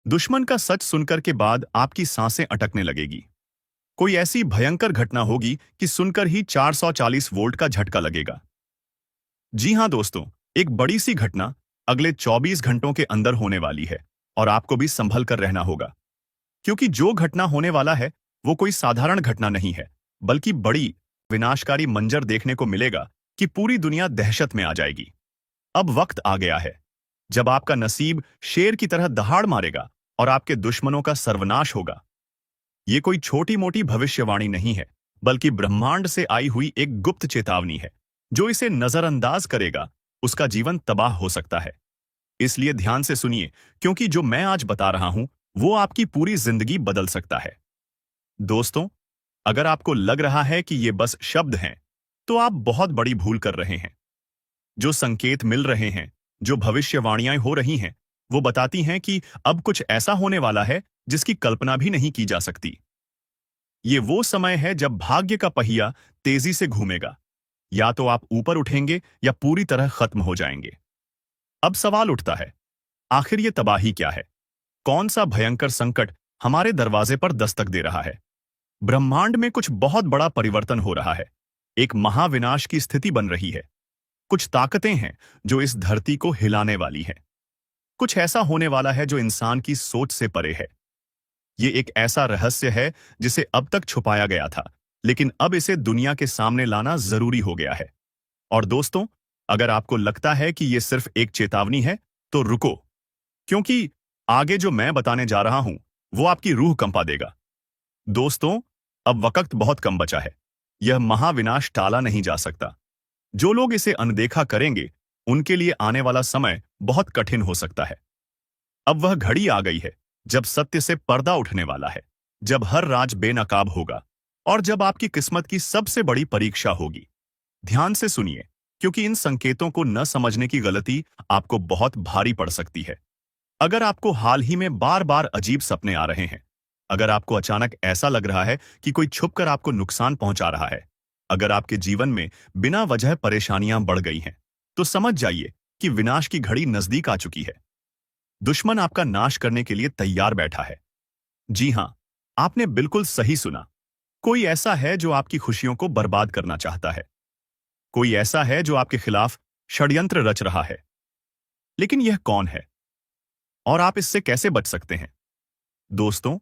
दुश्मन का सच सुनकर के बाद आपकी सांसें अटकने लगेगी। कोई ऐसी भयंकर घटना होगी कि सुनकर ही 440 वोल्ट का झटका लगेगा। जी हां दोस्तों, एक बड़ी सी घटना अगले 24 घंटों के अंदर होने वाली है और आपको भी संभल कर रहना होगा। क्योंकि जो घटना होने वाला है वो कोई साधारण घटना नहीं है, बल्कि बड़ी विनाशकारी मंजर देखने को मिलेगा कि पूरी दुनिया दहशत में आ जाएगी। अब वक्त आ गया है जब आपका नसीब शेर की तरह दहाड़ मारेगा और आपके दुश्मनों का सर्वनाश होगा। ये कोई छोटी मोटी भविष्यवाणी नहीं है, बल्कि ब्रह्मांड से आई हुई एक गुप्त चेतावनी है। जो इसे नजरअंदाज करेगा उसका जीवन तबाह हो सकता है। इसलिए ध्यान से सुनिए, क्योंकि जो मैं आज बता रहा हूं वो आपकी पूरी जिंदगी बदल सकता है। दोस्तों, अगर आपको लग रहा है कि ये बस शब्द हैं, तो आप बहुत बड़ी भूल कर रहे हैं। जो संकेत मिल रहे हैं, जो भविष्यवाणियां हो रही हैं, वो बताती हैं कि अब कुछ ऐसा होने वाला है जिसकी कल्पना भी नहीं की जा सकती। ये वो समय है जब भाग्य का पहिया तेजी से घूमेगा। या तो आप ऊपर उठेंगे या पूरी तरह खत्म हो जाएंगे। अब सवाल उठता है, आखिर ये तबाही क्या है? कौन सा भयंकर संकट हमारे दरवाजे पर दस्तक दे रहा है? ब्रह्मांड में कुछ बहुत बड़ा परिवर्तन हो रहा है। एक महाविनाश की स्थिति बन रही है। कुछ ताकतें हैं जो इस धरती को हिलाने वाली हैं। कुछ ऐसा होने वाला है जो इंसान की सोच से परे है। ये एक ऐसा रहस्य है जिसे अब तक छुपाया गया था, लेकिन अब इसे दुनिया के सामने लाना जरूरी हो गया है। और दोस्तों, अगर आपको लगता है कि ये सिर्फ एक चेतावनी है, तो रुको, क्योंकि आगे जो मैं बताने जा रहा हूं वो आपकी रूह कंपा देगा। दोस्तों, अब वक्त बहुत कम बचा है। यह महाविनाश टाला नहीं जा सकता। जो लोग इसे अनदेखा करेंगे, उनके लिए आने वाला समय बहुत कठिन हो सकता है। अब वह घड़ी आ गई है जब सत्य से पर्दा उठने वाला है, जब हर राज बेनकाब होगा और जब आपकी किस्मत की सबसे बड़ी परीक्षा होगी। ध्यान से सुनिए, क्योंकि इन संकेतों को न समझने की गलती आपको बहुत भारी पड़ सकती है। अगर आपको हाल ही में बार बार अजीब सपने आ रहे हैं, अगर आपको अचानक ऐसा लग रहा है कि कोई छुपकर आपको नुकसान पहुंचा रहा है, अगर आपके जीवन में बिना वजह परेशानियां बढ़ गई हैं, तो समझ जाइए कि विनाश की घड़ी नजदीक आ चुकी है। दुश्मन आपका नाश करने के लिए तैयार बैठा है। जी हां, आपने बिल्कुल सही सुना। कोई ऐसा है जो आपकी खुशियों को बर्बाद करना चाहता है। कोई ऐसा है जो आपके खिलाफ षड्यंत्र रच रहा है। लेकिन यह कौन है और आप इससे कैसे बच सकते हैं? दोस्तों,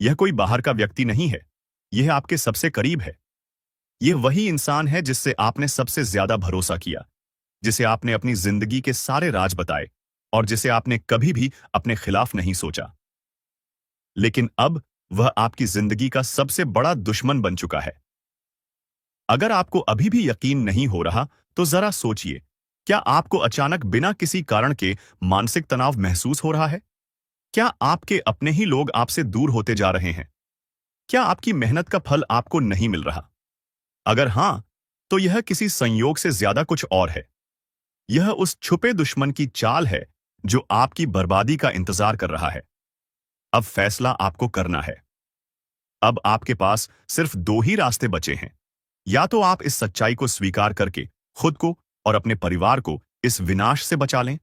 यह कोई बाहर का व्यक्ति नहीं है। यह आपके सबसे करीब है। यह वही इंसान है जिससे आपने सबसे ज्यादा भरोसा किया, जिसे आपने अपनी जिंदगी के सारे राज बताए और जिसे आपने कभी भी अपने खिलाफ नहीं सोचा। लेकिन अब वह आपकी जिंदगी का सबसे बड़ा दुश्मन बन चुका है। अगर आपको अभी भी यकीन नहीं हो रहा, तो जरा सोचिए, क्या आपको अचानक बिना किसी कारण के मानसिक तनाव महसूस हो रहा है? क्या आपके अपने ही लोग आपसे दूर होते जा रहे हैं? क्या आपकी मेहनत का फल आपको नहीं मिल रहा? अगर हां, तो यह किसी संयोग से ज्यादा कुछ और है। यह उस छुपे दुश्मन की चाल है जो आपकी बर्बादी का इंतजार कर रहा है। अब फैसला आपको करना है। अब आपके पास सिर्फ दो ही रास्ते बचे हैं। या तो आप इस सच्चाई को स्वीकार करके खुद को और अपने परिवार को इस विनाश से बचा लें,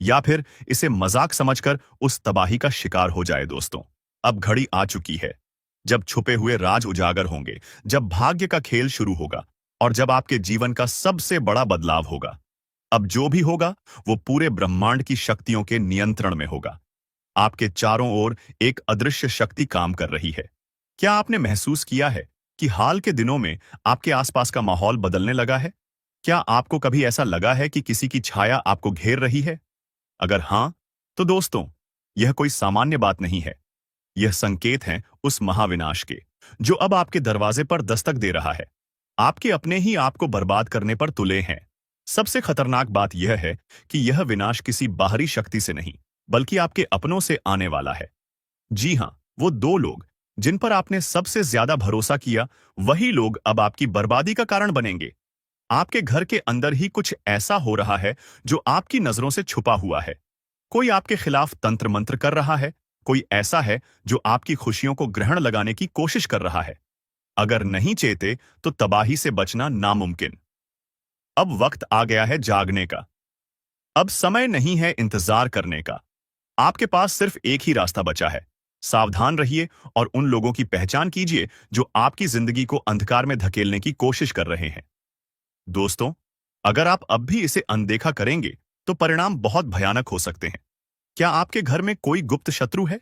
या फिर इसे मजाक समझकर उस तबाही का शिकार हो जाए। दोस्तों, अब घड़ी आ चुकी है जब छुपे हुए राज उजागर होंगे, जब भाग्य का खेल शुरू होगा और जब आपके जीवन का सबसे बड़ा बदलाव होगा। अब जो भी होगा वो पूरे ब्रह्मांड की शक्तियों के नियंत्रण में होगा। आपके चारों ओर एक अदृश्य शक्ति काम कर रही है। क्या आपने महसूस किया है कि हाल के दिनों में आपके आसपास का माहौल बदलने लगा है? क्या आपको कभी ऐसा लगा है कि किसी की छाया आपको घेर रही है? अगर हां, तो दोस्तों, यह कोई सामान्य बात नहीं है। यह संकेत हैं उस महाविनाश के, जो अब आपके दरवाजे पर दस्तक दे रहा है। आपके अपने ही आपको बर्बाद करने पर तुले हैं। सबसे खतरनाक बात यह है कि यह विनाश किसी बाहरी शक्ति से नहीं, बल्कि आपके अपनों से आने वाला है। जी हां, वो दो लोग जिन पर आपने सबसे ज्यादा भरोसा किया, वही लोग अब आपकी बर्बादी का कारण बनेंगे। आपके घर के अंदर ही कुछ ऐसा हो रहा है जो आपकी नजरों से छुपा हुआ है। कोई आपके खिलाफ तंत्र मंत्र कर रहा है। कोई ऐसा है जो आपकी खुशियों को ग्रहण लगाने की कोशिश कर रहा है। अगर नहीं चेते, तो तबाही से बचना नामुमकिन। अब वक्त आ गया है जागने का। अब समय नहीं है इंतजार करने का। आपके पास सिर्फ एक ही रास्ता बचा है। सावधान रहिए और उन लोगों की पहचान कीजिए जो आपकी जिंदगी को अंधकार में धकेलने की कोशिश कर रहे हैं। दोस्तों, अगर आप अब भी इसे अनदेखा करेंगे तो परिणाम बहुत भयानक हो सकते हैं। क्या आपके घर में कोई गुप्त शत्रु है?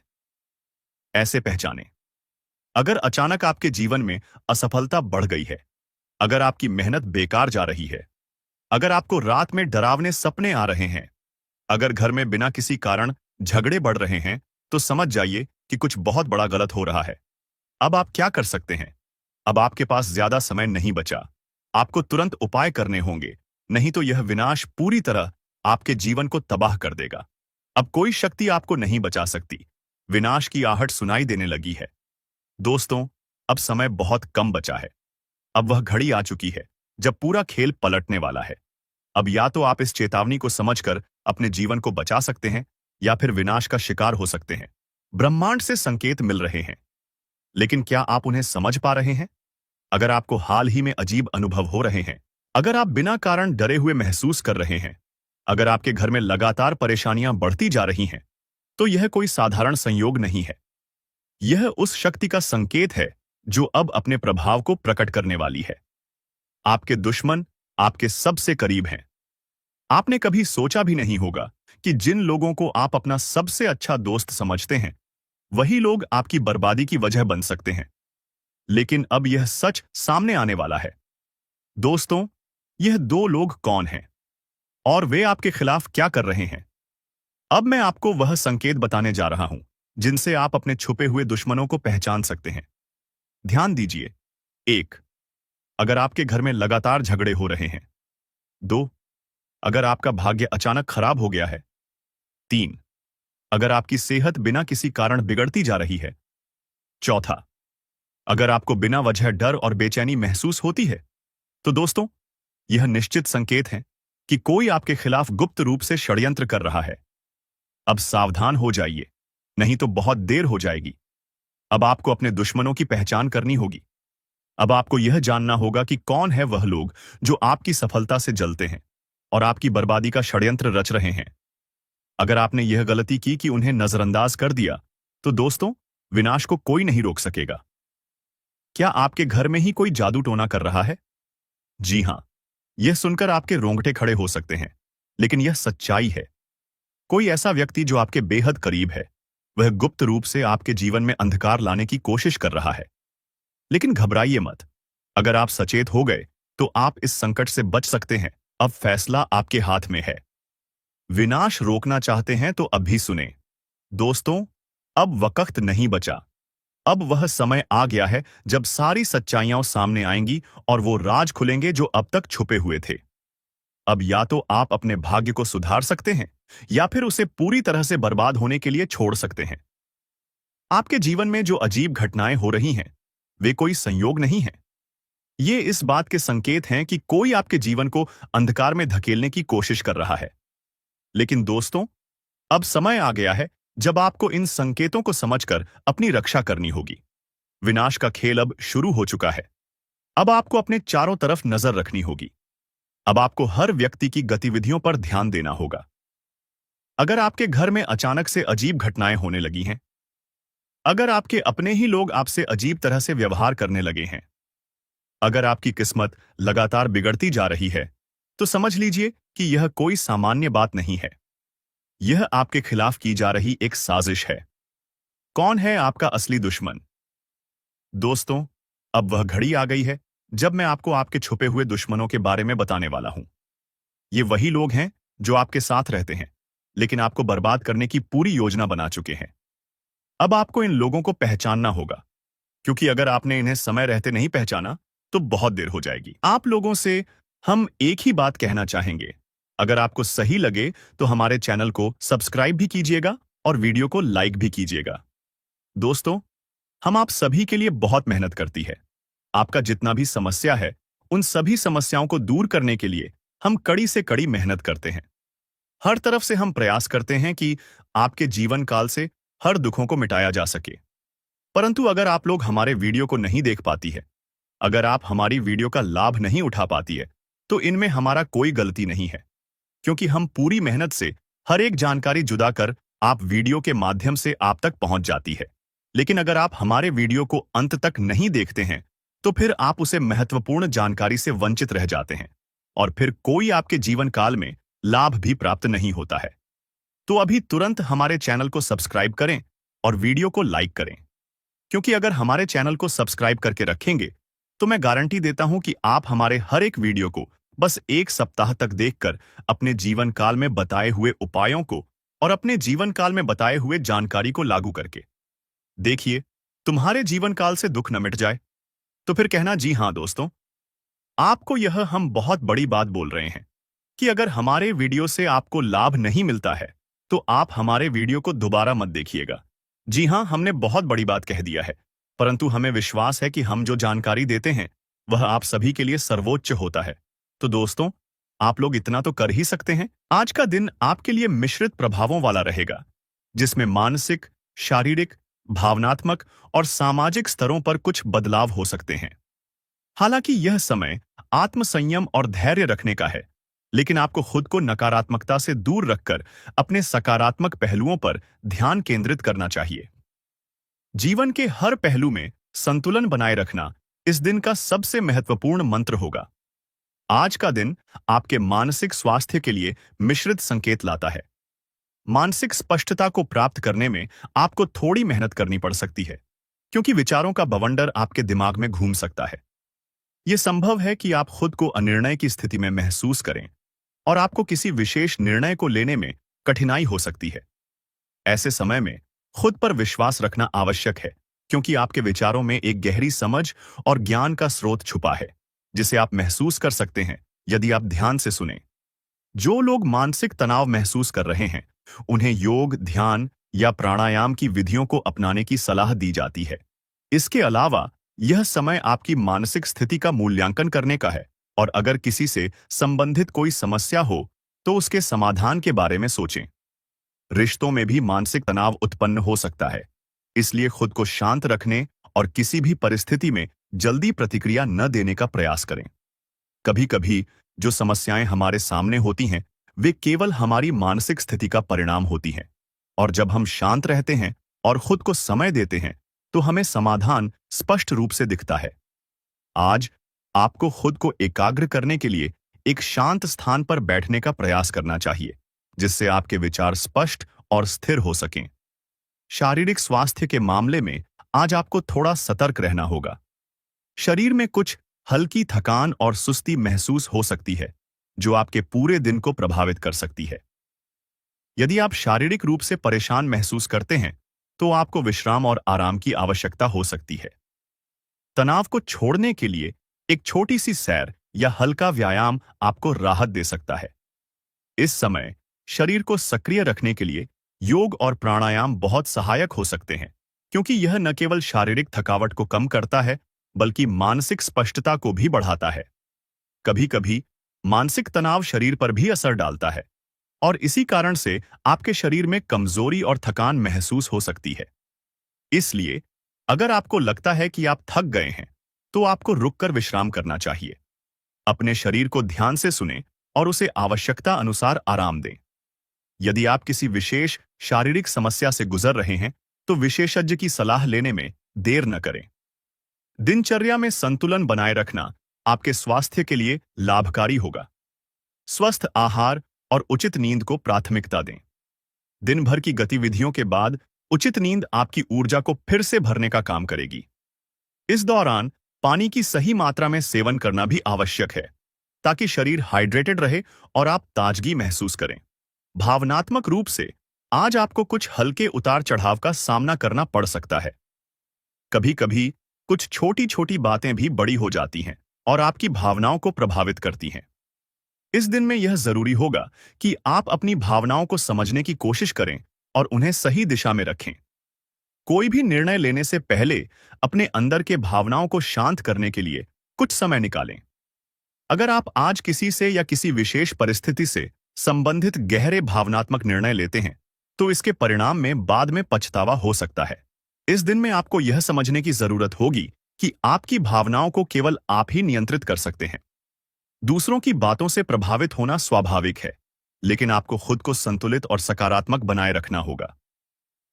ऐसे पहचानें। अगर अचानक आपके जीवन में असफलता बढ़ गई है, अगर आपकी मेहनत बेकार जा रही है, अगर आपको रात में डरावने सपने आ रहे हैं, अगर घर में बिना किसी कारण झगड़े बढ़ रहे हैं, तो समझ जाइए कि कुछ बहुत बड़ा गलत हो रहा है। अब आप क्या कर सकते हैं? अब आपके पास ज्यादा समय नहीं बचा। आपको तुरंत उपाय करने होंगे, नहीं तो यह विनाश पूरी तरह आपके जीवन को तबाह कर देगा। अब कोई शक्ति आपको नहीं बचा सकती। विनाश की आहट सुनाई देने लगी है। दोस्तों, अब समय बहुत कम बचा है। अब वह घड़ी आ चुकी है जब पूरा खेल पलटने वाला है। अब या तो आप इस चेतावनी को समझकर अपने जीवन को बचा सकते हैं या फिर विनाश का शिकार हो सकते हैं। ब्रह्मांड से संकेत मिल रहे हैं, लेकिन क्या आप उन्हें समझ पा रहे हैं? अगर आपको हाल ही में अजीब अनुभव हो रहे हैं, अगर आप बिना कारण डरे हुए महसूस कर रहे हैं, अगर आपके घर में लगातार परेशानियां बढ़ती जा रही हैं, तो यह कोई साधारण संयोग नहीं है। यह उस शक्ति का संकेत है जो अब अपने प्रभाव को प्रकट करने वाली है। आपके दुश्मन आपके सबसे करीब हैं। आपने कभी सोचा भी नहीं होगा कि जिन लोगों को आप अपना सबसे अच्छा दोस्त समझते हैं, वही लोग आपकी बर्बादी की वजह बन सकते हैं। लेकिन अब यह सच सामने आने वाला है। दोस्तों, यह दो लोग कौन हैं और वे आपके खिलाफ क्या कर रहे हैं? अब मैं आपको वह संकेत बताने जा रहा हूं जिनसे आप अपने छुपे हुए दुश्मनों को पहचान सकते हैं। ध्यान दीजिए। 1. अगर आपके घर में लगातार झगड़े हो रहे हैं। 2. अगर आपका भाग्य अचानक खराब हो गया है। 3. अगर आपकी सेहत बिना किसी कारण बिगड़ती जा रही है। 4. अगर आपको बिना वजह डर और बेचैनी महसूस होती है। तो दोस्तों, यह निश्चित संकेत है कि कोई आपके खिलाफ गुप्त रूप से षड्यंत्र कर रहा है। अब सावधान हो जाइए, नहीं तो बहुत देर हो जाएगी। अब आपको अपने दुश्मनों की पहचान करनी होगी। अब आपको यह जानना होगा कि कौन है वह लोग जो आपकी सफलता से जलते हैं और आपकी बर्बादी का षड्यंत्र रच रहे हैं। अगर आपने यह गलती की कि उन्हें नजरअंदाज कर दिया, तो दोस्तों, विनाश को कोई नहीं रोक सकेगा। क्या आपके घर में ही कोई जादू टोना कर रहा है? जी हां, यह सुनकर आपके रोंगटे खड़े हो सकते हैं, लेकिन यह सच्चाई है। कोई ऐसा व्यक्ति जो आपके बेहद करीब है, वह गुप्त रूप से आपके जीवन में अंधकार लाने की कोशिश कर रहा है। लेकिन घबराइए मत। अगर आप सचेत हो गए, तो आप इस संकट से बच सकते हैं। अब फैसला आपके हाथ में है। विनाश रोकना चाहते हैं तो अभी सुने। दोस्तों, अब वक्त नहीं बचा। अब वह समय आ गया है जब सारी सच्चाइयां सामने आएंगी और वो राज खुलेंगे जो अब तक छुपे हुए थे। अब या तो आप अपने भाग्य को सुधार सकते हैं या फिर उसे पूरी तरह से बर्बाद होने के लिए छोड़ सकते हैं। आपके जीवन में जो अजीब घटनाएं हो रही हैं, वे कोई संयोग नहीं हैं। ये इस बात के संकेत हैं कि कोई आपके जीवन को अंधकार में धकेलने की कोशिश कर रहा है। लेकिन दोस्तों, अब समय आ गया है जब आपको इन संकेतों को समझकर अपनी रक्षा करनी होगी। विनाश का खेल अब शुरू हो चुका है। अब आपको अपने चारों तरफ नजर रखनी होगी। अब आपको हर व्यक्ति की गतिविधियों पर ध्यान देना होगा। अगर आपके घर में अचानक से अजीब घटनाएं होने लगी हैं, अगर आपके अपने ही लोग आपसे अजीब तरह से व्यवहार करने लगे हैं, अगर आपकी किस्मत लगातार बिगड़ती जा रही है, तो समझ लीजिए कि यह कोई सामान्य बात नहीं है। यह आपके खिलाफ की जा रही एक साजिश है। कौन है आपका असली दुश्मन? दोस्तों, अब वह घड़ी आ गई है जब मैं आपको आपके छुपे हुए दुश्मनों के बारे में बताने वाला हूं। ये वही लोग हैं जो आपके साथ रहते हैं, लेकिन आपको बर्बाद करने की पूरी योजना बना चुके हैं। अब आपको इन लोगों को पहचानना होगा, क्योंकि अगर आपने इन्हें समय रहते नहीं पहचाना, तो बहुत देर हो जाएगी। आप लोगों से हम एक ही बात कहना चाहेंगे। अगर आपको सही लगे तो हमारे चैनल को सब्सक्राइब भी कीजिएगा और वीडियो को लाइक भी कीजिएगा। दोस्तों, हम आप सभी के लिए बहुत मेहनत करती है। आपका जितना भी समस्या है, उन सभी समस्याओं को दूर करने के लिए हम कड़ी से कड़ी मेहनत करते हैं। हर तरफ से हम प्रयास करते हैं कि आपके जीवन काल से हर दुखों को मिटाया जा सके। परंतु अगर आप लोग हमारे वीडियो को नहीं देख पाती है, अगर आप हमारी वीडियो का लाभ नहीं उठा पाती है, तो इनमें हमारा कोई गलती नहीं है, क्योंकि हम पूरी मेहनत से हर एक जानकारी जुदा कर आप वीडियो के माध्यम से आप तक पहुंच जाती है। लेकिन अगर आप हमारे वीडियो को अंत तक नहीं देखते हैं, तो फिर आप उसे महत्वपूर्ण जानकारी से वंचित रह जाते हैं और फिर कोई आपके जीवन काल में लाभ भी प्राप्त नहीं होता है। तो अभी तुरंत हमारे चैनल को सब्सक्राइब करें और वीडियो को लाइक करें, क्योंकि अगर हमारे चैनल को सब्सक्राइब करके रखेंगे तो मैं गारंटी देता हूं कि आप हमारे हर एक वीडियो को बस 1 सप्ताह तक देखकर अपने जीवन काल में बताए हुए उपायों को और अपने जीवन काल में बताए हुए जानकारी को लागू करके देखिए, तुम्हारे जीवन काल से दुख न मिट जाए। तो फिर कहना जी हां दोस्तों, आपको यह हम बहुत बड़ी बात बोल रहे हैं कि अगर हमारे वीडियो से आपको लाभ नहीं मिलता है तो आप हमारे वीडियो को दोबारा मत देखिएगा। जी हां, हमने बहुत बड़ी बात कह दिया है, परंतु हमें विश्वास है कि हम जो जानकारी देते हैं वह आप सभी के लिए सर्वोच्च होता है। तो दोस्तों, आप लोग इतना तो कर ही सकते हैं। आज का दिन आपके लिए मिश्रित प्रभावों वाला रहेगा, जिसमें मानसिक, शारीरिक, भावनात्मक और सामाजिक स्तरों पर कुछ बदलाव हो सकते हैं। हालांकि यह समय आत्मसंयम और धैर्य रखने का है, लेकिन आपको खुद को नकारात्मकता से दूर रखकर अपने सकारात्मक पहलुओं पर ध्यान केंद्रित करना चाहिए। जीवन के हर पहलू में संतुलन बनाए रखना इस दिन का सबसे महत्वपूर्ण मंत्र होगा। आज का दिन आपके मानसिक स्वास्थ्य के लिए मिश्रित संकेत लाता है। मानसिक स्पष्टता को प्राप्त करने में आपको थोड़ी मेहनत करनी पड़ सकती है, क्योंकि विचारों का बवंडर आपके दिमाग में घूम सकता है। यह संभव है कि आप खुद को अनिर्णय की स्थिति में महसूस करें और आपको किसी विशेष निर्णय को लेने में कठिनाई हो सकती है। ऐसे समय में खुद पर विश्वास रखना आवश्यक है, क्योंकि आपके विचारों में एक गहरी समझ और ज्ञान का स्रोत छुपा है, जिसे आप महसूस कर सकते हैं यदि आप ध्यान से सुनें। जो लोग मानसिक तनाव महसूस कर रहे हैं, उन्हें योग, ध्यान या प्राणायाम की विधियों को अपनाने की सलाह दी जाती है। इसके अलावा यह समय आपकी मानसिक स्थिति का मूल्यांकन करने का है, और अगर किसी से संबंधित कोई समस्या हो तो उसके समाधान के बारे में सोचें। रिश्तों में भी मानसिक तनाव उत्पन्न हो सकता है, इसलिए खुद को शांत रखने और किसी भी परिस्थिति में जल्दी प्रतिक्रिया न देने का प्रयास करें। कभी-कभी जो समस्याएं हमारे सामने होती हैं, वे केवल हमारी मानसिक स्थिति का परिणाम होती हैं, और जब हम शांत रहते हैं और खुद को समय देते हैं तो हमें समाधान स्पष्ट रूप से दिखता है। आज आपको खुद को एकाग्र करने के लिए एक शांत स्थान पर बैठने का प्रयास करना चाहिए, जिससे आपके विचार स्पष्ट और स्थिर हो सकें। शारीरिक स्वास्थ्य के मामले में आज आपको थोड़ा सतर्क रहना होगा। शरीर में कुछ हल्की थकान और सुस्ती महसूस हो सकती है, जो आपके पूरे दिन को प्रभावित कर सकती है। यदि आप शारीरिक रूप से परेशान महसूस करते हैं, तो आपको विश्राम और आराम की आवश्यकता हो सकती है। तनाव को छोड़ने के लिए एक छोटी सी सैर या हल्का व्यायाम आपको राहत दे सकता है। इस समय शरीर को सक्रिय रखने के लिए योग और प्राणायाम बहुत सहायक हो सकते हैं, क्योंकि यह न केवल शारीरिक थकावट को कम करता है, बल्कि मानसिक स्पष्टता को भी बढ़ाता है। कभी-कभी मानसिक तनाव शरीर पर भी असर डालता है, और इसी कारण से आपके शरीर में कमजोरी और थकान महसूस हो सकती है। इसलिए अगर आपको लगता है कि आप थक गए हैं, तो आपको रुककर विश्राम करना चाहिए। अपने शरीर को ध्यान से सुनें और उसे आवश्यकता अनुसार आराम दें। यदि आप किसी विशेष शारीरिक समस्या से गुजर रहे हैं, तो विशेषज्ञ की सलाह लेने में देर न करें। दिनचर्या में संतुलन बनाए रखना आपके स्वास्थ्य के लिए लाभकारी होगा। स्वस्थ आहार और उचित नींद को प्राथमिकता दें। दिन भर की गतिविधियों के बाद उचित नींद आपकी ऊर्जा को फिर से भरने का काम करेगी। इस दौरान पानी की सही मात्रा में सेवन करना भी आवश्यक है, ताकि शरीर हाइड्रेटेड रहे और आप ताजगी महसूस करें। भावनात्मक रूप से आज आपको कुछ हल्के उतार चढ़ाव का सामना करना पड़ सकता है। कभी-कभी कुछ छोटी-छोटी बातें भी बड़ी हो जाती हैं और आपकी भावनाओं को प्रभावित करती हैं। इस दिन में यह जरूरी होगा कि आप अपनी भावनाओं को समझने की कोशिश करें और उन्हें सही दिशा में रखें। कोई भी निर्णय लेने से पहले अपने अंदर के भावनाओं को शांत करने के लिए कुछ समय निकालें। अगर आप आज किसी से या किसी विशेष परिस्थिति से संबंधित गहरे भावनात्मक निर्णय लेते हैं, तो इसके परिणाम में बाद में पछतावा हो सकता है। इस दिन में आपको यह समझने की जरूरत होगी कि आपकी भावनाओं को केवल आप ही नियंत्रित कर सकते हैं। दूसरों की बातों से प्रभावित होना स्वाभाविक है, लेकिन आपको खुद को संतुलित और सकारात्मक बनाए रखना होगा।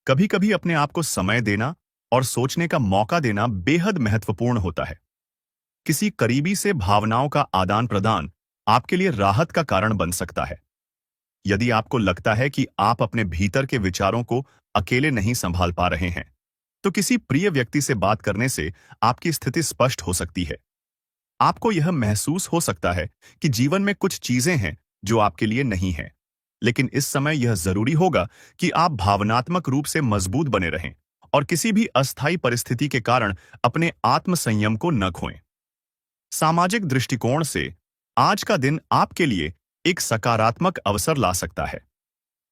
कभी कभी अपने आप को समय देना और सोचने का मौका देना बेहद महत्वपूर्ण होता है। किसी करीबी से भावनाओं का आदान प्रदान आपके लिए राहत का कारण बन सकता है। यदि आपको लगता है कि आप अपने भीतर के विचारों को अकेले नहीं संभाल पा रहे हैं, तो किसी प्रिय व्यक्ति से बात करने से आपकी स्थिति स्पष्ट हो सकती है। आपको यह महसूस हो सकता है कि जीवन में कुछ चीजें हैं जो आपके लिए नहीं हैं, लेकिन इस समय यह जरूरी होगा कि आप भावनात्मक रूप से मजबूत बने रहें और किसी भी अस्थायी परिस्थिति के कारण अपने आत्मसंयम को न खोएं। सामाजिक दृष्टिकोण से आज का दिन आपके लिए एक सकारात्मक अवसर ला सकता है।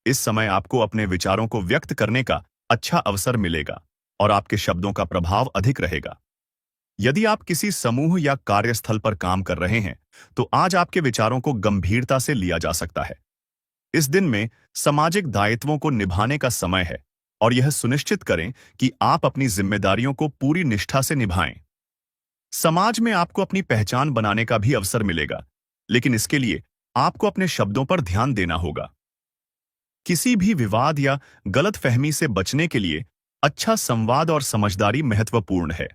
इस समय आपको अपने विचारों को व्यक्त करने का अच्छा अवसर मिलेगा और आपके शब्दों का प्रभाव अधिक रहेगा। यदि आप किसी समूह या कार्यस्थल पर काम कर रहे हैं, तो आज आपके विचारों को गंभीरता से लिया जा सकता है। इस दिन में सामाजिक दायित्वों को निभाने का समय है और यह सुनिश्चित करें कि आप अपनी जिम्मेदारियों को पूरी निष्ठा से निभाएं। समाज में आपको अपनी पहचान बनाने का भी अवसर मिलेगा, लेकिन इसके लिए आपको अपने शब्दों पर ध्यान देना होगा। किसी भी विवाद या गलतफहमी से बचने के लिए अच्छा संवाद और समझदारी महत्वपूर्ण है।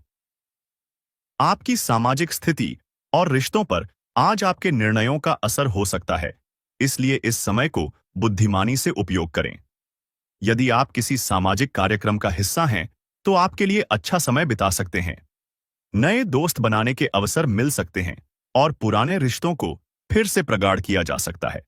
आपकी सामाजिक स्थिति और रिश्तों पर आज आपके निर्णयों का असर हो सकता है, इसलिए इस समय को बुद्धिमानी से उपयोग करें। यदि आप किसी सामाजिक कार्यक्रम का हिस्सा हैं, तो आपके लिए अच्छा समय बिता सकते हैं। नए दोस्त बनाने के अवसर मिल सकते हैं और पुराने रिश्तों को फिर से प्रगाढ़ किया जा सकता है।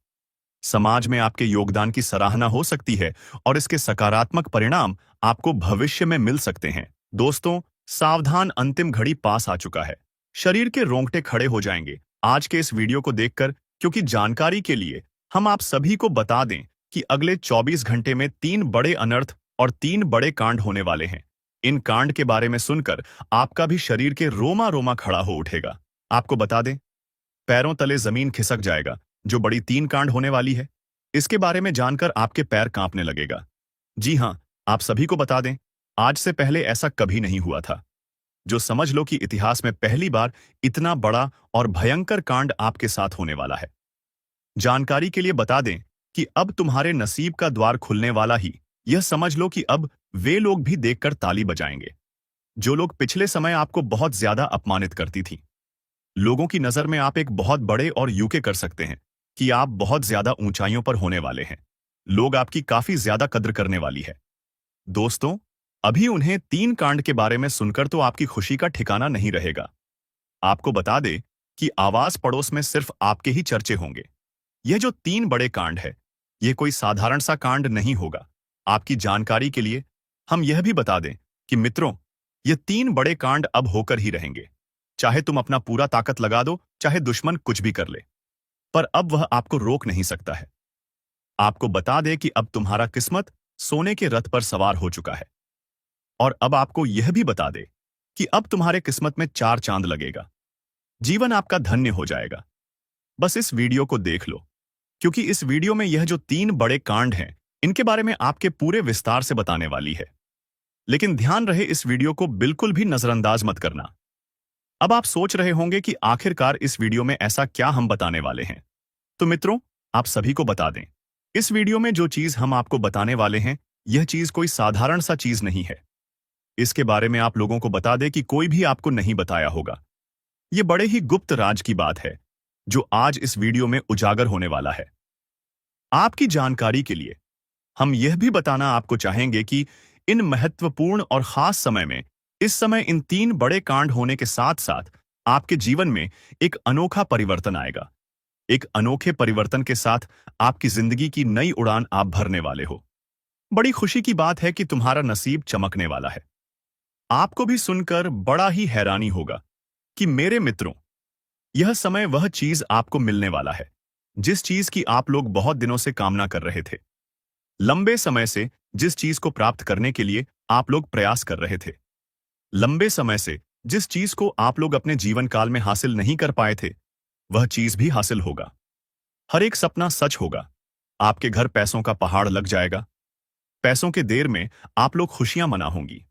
समाज में आपके योगदान की सराहना हो सकती है और इसके सकारात्मक परिणाम आपको भविष्य में मिल सकते हैं। दोस्तों, सावधान, अंतिम घड़ी पास आ चुका है। शरीर के रोंगटे खड़े हो जाएंगे आज के इस वीडियो को देखकर, क्योंकि जानकारी के लिए हम आप सभी को बता दें कि अगले 24 घंटे में 3 बड़े अनर्थ और 3 बड़े कांड होने वाले हैं। इन कांड के बारे में सुनकर आपका भी शरीर के रोमा रोमा खड़ा हो उठेगा। आपको बता दें, पैरों तले जमीन खिसक जाएगा जो बड़ी 3 कांड होने वाली है। इसके बारे में जानकर आपके पैर कांपने लगेगा। जी हां, आप सभी को बता दें, आज से पहले ऐसा कभी नहीं हुआ था। जो समझ लो कि इतिहास में पहली बार इतना बड़ा और भयंकर कांड आपके साथ होने वाला है। जानकारी के लिए बता दें कि अब तुम्हारे नसीब का द्वार खुलने वाला ही। यह समझ लो कि अब वे लोग भी देखकर ताली बजाएंगे जो लोग पिछले समय आपको बहुत ज्यादा अपमानित करती थी। लोगों की नजर में आप एक बहुत बड़े और यूके कर सकते हैं कि आप बहुत ज्यादा ऊंचाइयों पर होने वाले हैं। लोग आपकी काफी ज्यादा कद्र करने वाली है। दोस्तों, अभी उन्हें 3 कांड के बारे में सुनकर तो आपकी खुशी का ठिकाना नहीं रहेगा। आपको बता दे कि आवास पड़ोस में सिर्फ आपके ही चर्चे होंगे। यह जो 3 बड़े कांड है, यह कोई साधारण सा कांड नहीं होगा। आपकी जानकारी के लिए हम यह भी बता दें कि मित्रों, ये 3 बड़े कांड अब होकर ही रहेंगे। चाहे तुम अपना पूरा ताकत लगा दो, चाहे दुश्मन कुछ भी कर ले, पर अब वह आपको रोक नहीं सकता है। आपको बता दे कि अब तुम्हारा किस्मत सोने के रथ पर सवार हो चुका है। और अब आपको यह भी बता दे कि अब तुम्हारे किस्मत में 4 चांद लगेगा। जीवन आपका धन्य हो जाएगा। बस इस वीडियो को देख लो, क्योंकि इस वीडियो में यह जो 3 बड़े कांड हैं, इनके बारे में आपके पूरे विस्तार से बताने वाली है। लेकिन ध्यान रहे, इस वीडियो को बिल्कुल भी नजरअंदाज मत करना। अब आप सोच रहे होंगे कि आखिरकार इस वीडियो में ऐसा क्या हम बताने वाले हैं। तो मित्रों, आप सभी को बता दें, इस वीडियो में जो चीज हम आपको बताने वाले हैं, यह चीज कोई साधारण सा चीज नहीं है। इसके बारे में आप लोगों को बता दें कि कोई भी आपको नहीं बताया होगा। यह बड़े ही गुप्त राज की बात है जो आज इस वीडियो में उजागर होने वाला है। आपकी जानकारी के लिए हम यह भी बताना आपको चाहेंगे कि इन महत्वपूर्ण और खास समय में, इस समय इन 3 बड़े कांड होने के साथ साथ आपके जीवन में एक अनोखा परिवर्तन आएगा। एक अनोखे परिवर्तन के साथ आपकी जिंदगी की नई उड़ान आप भरने वाले हो। बड़ी खुशी की बात है कि तुम्हारा नसीब चमकने वाला है। आपको भी सुनकर बड़ा ही हैरानी होगा कि मेरे मित्रों, यह समय वह चीज आपको मिलने वाला है जिस चीज की आप लोग बहुत दिनों से कामना कर रहे थे। लंबे समय से जिस चीज को प्राप्त करने के लिए आप लोग प्रयास कर रहे थे। लंबे समय से जिस चीज को आप लोग अपने जीवन काल में हासिल नहीं कर पाए थे, वह चीज भी हासिल होगा। हर एक सपना सच होगा। आपके घर पैसों का पहाड़ लग जाएगा। पैसों के देर में आप लोग खुशियां मना होंगी।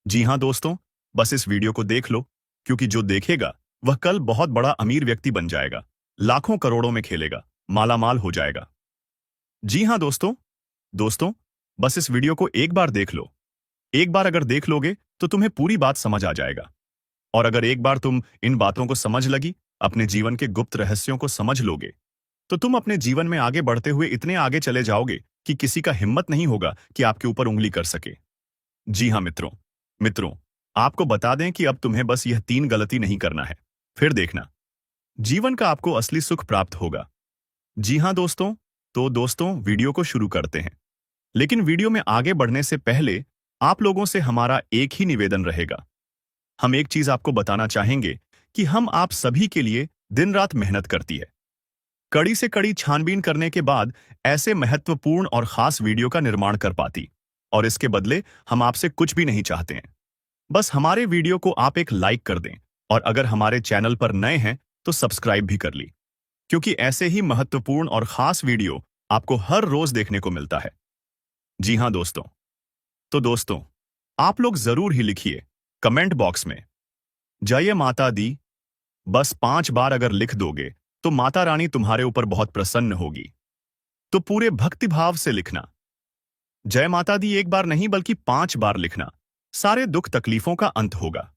जी हां दोस्तों, बस इस वीडियो को देख लो, क्योंकि जो देखेगा वह कल बहुत बड़ा अमीर व्यक्ति बन जाएगा। लाखों करोड़ों में खेलेगा, मालामाल हो जाएगा। जी हाँ दोस्तों, दोस्तों, बस इस वीडियो को एक बार देख लो। एक बार अगर देख लोगे तो तुम्हें पूरी बात समझ आ जाएगा। और अगर एक बार तुम इन बातों को समझ लगी, अपने जीवन के गुप्त रहस्यों को समझ लोगे, तो तुम अपने जीवन में आगे बढ़ते हुए इतने आगे चले जाओगे कि किसी का हिम्मत नहीं होगा कि आपके ऊपर उंगली कर सके। जी हाँ मित्रों, मित्रों, आपको बता दें कि अब तुम्हें बस यह 3 गलती नहीं करना है। फिर देखना, जीवन का आपको असली सुख प्राप्त होगा। जी हाँ दोस्तों, तो दोस्तों वीडियो को शुरू करते हैं। लेकिन वीडियो में आगे बढ़ने से पहले आप लोगों से हमारा एक ही निवेदन रहेगा। हम एक चीज आपको बताना चाहेंगे कि हम आप सभी के लिए दिन रात मेहनत करती है, कड़ी से कड़ी छानबीन करने के बाद ऐसे महत्वपूर्ण और खास वीडियो का निर्माण कर पाती। और इसके बदले हम आपसे कुछ भी नहीं चाहते हैं। बस हमारे वीडियो को आप एक लाइक कर दें, और अगर हमारे चैनल पर नए हैं तो सब्सक्राइब भी कर ली, क्योंकि ऐसे ही महत्वपूर्ण और खास वीडियो आपको हर रोज देखने को मिलता है। जी हाँ दोस्तों, तो दोस्तों आप लोग जरूर ही लिखिए कमेंट बॉक्स में जय माता दी। बस 5 बार अगर लिख दोगे तो माता रानी तुम्हारे ऊपर बहुत प्रसन्न होगी। तो पूरे भक्तिभाव से लिखना। जय माता दी एक बार नहीं बल्कि 5 बार लिखना। सारे दुख तकलीफों का अंत होगा।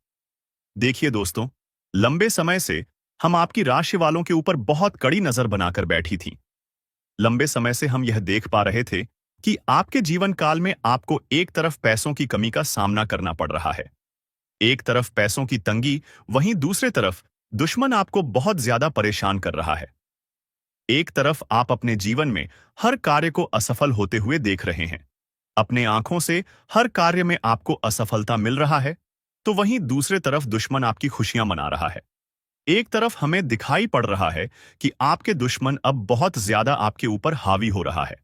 देखिए दोस्तों, लंबे समय से हम आपकी राशि वालों के ऊपर बहुत कड़ी नजर बनाकर बैठी थी। लंबे समय से हम यह देख पा रहे थे कि आपके जीवन काल में आपको एक तरफ पैसों की कमी का सामना करना पड़ रहा है। एक तरफ पैसों की तंगी, वहीं दूसरे तरफ दुश्मन आपको बहुत ज्यादा परेशान कर रहा है। एक तरफ आप अपने जीवन में हर कार्य को असफल होते हुए देख रहे हैं, अपने आंखों से हर कार्य में आपको असफलता मिल रहा है, तो वहीं दूसरे तरफ दुश्मन आपकी खुशियां मना रहा है। एक तरफ हमें दिखाई पड़ रहा है कि आपके दुश्मन अब बहुत ज्यादा आपके ऊपर हावी हो रहा है।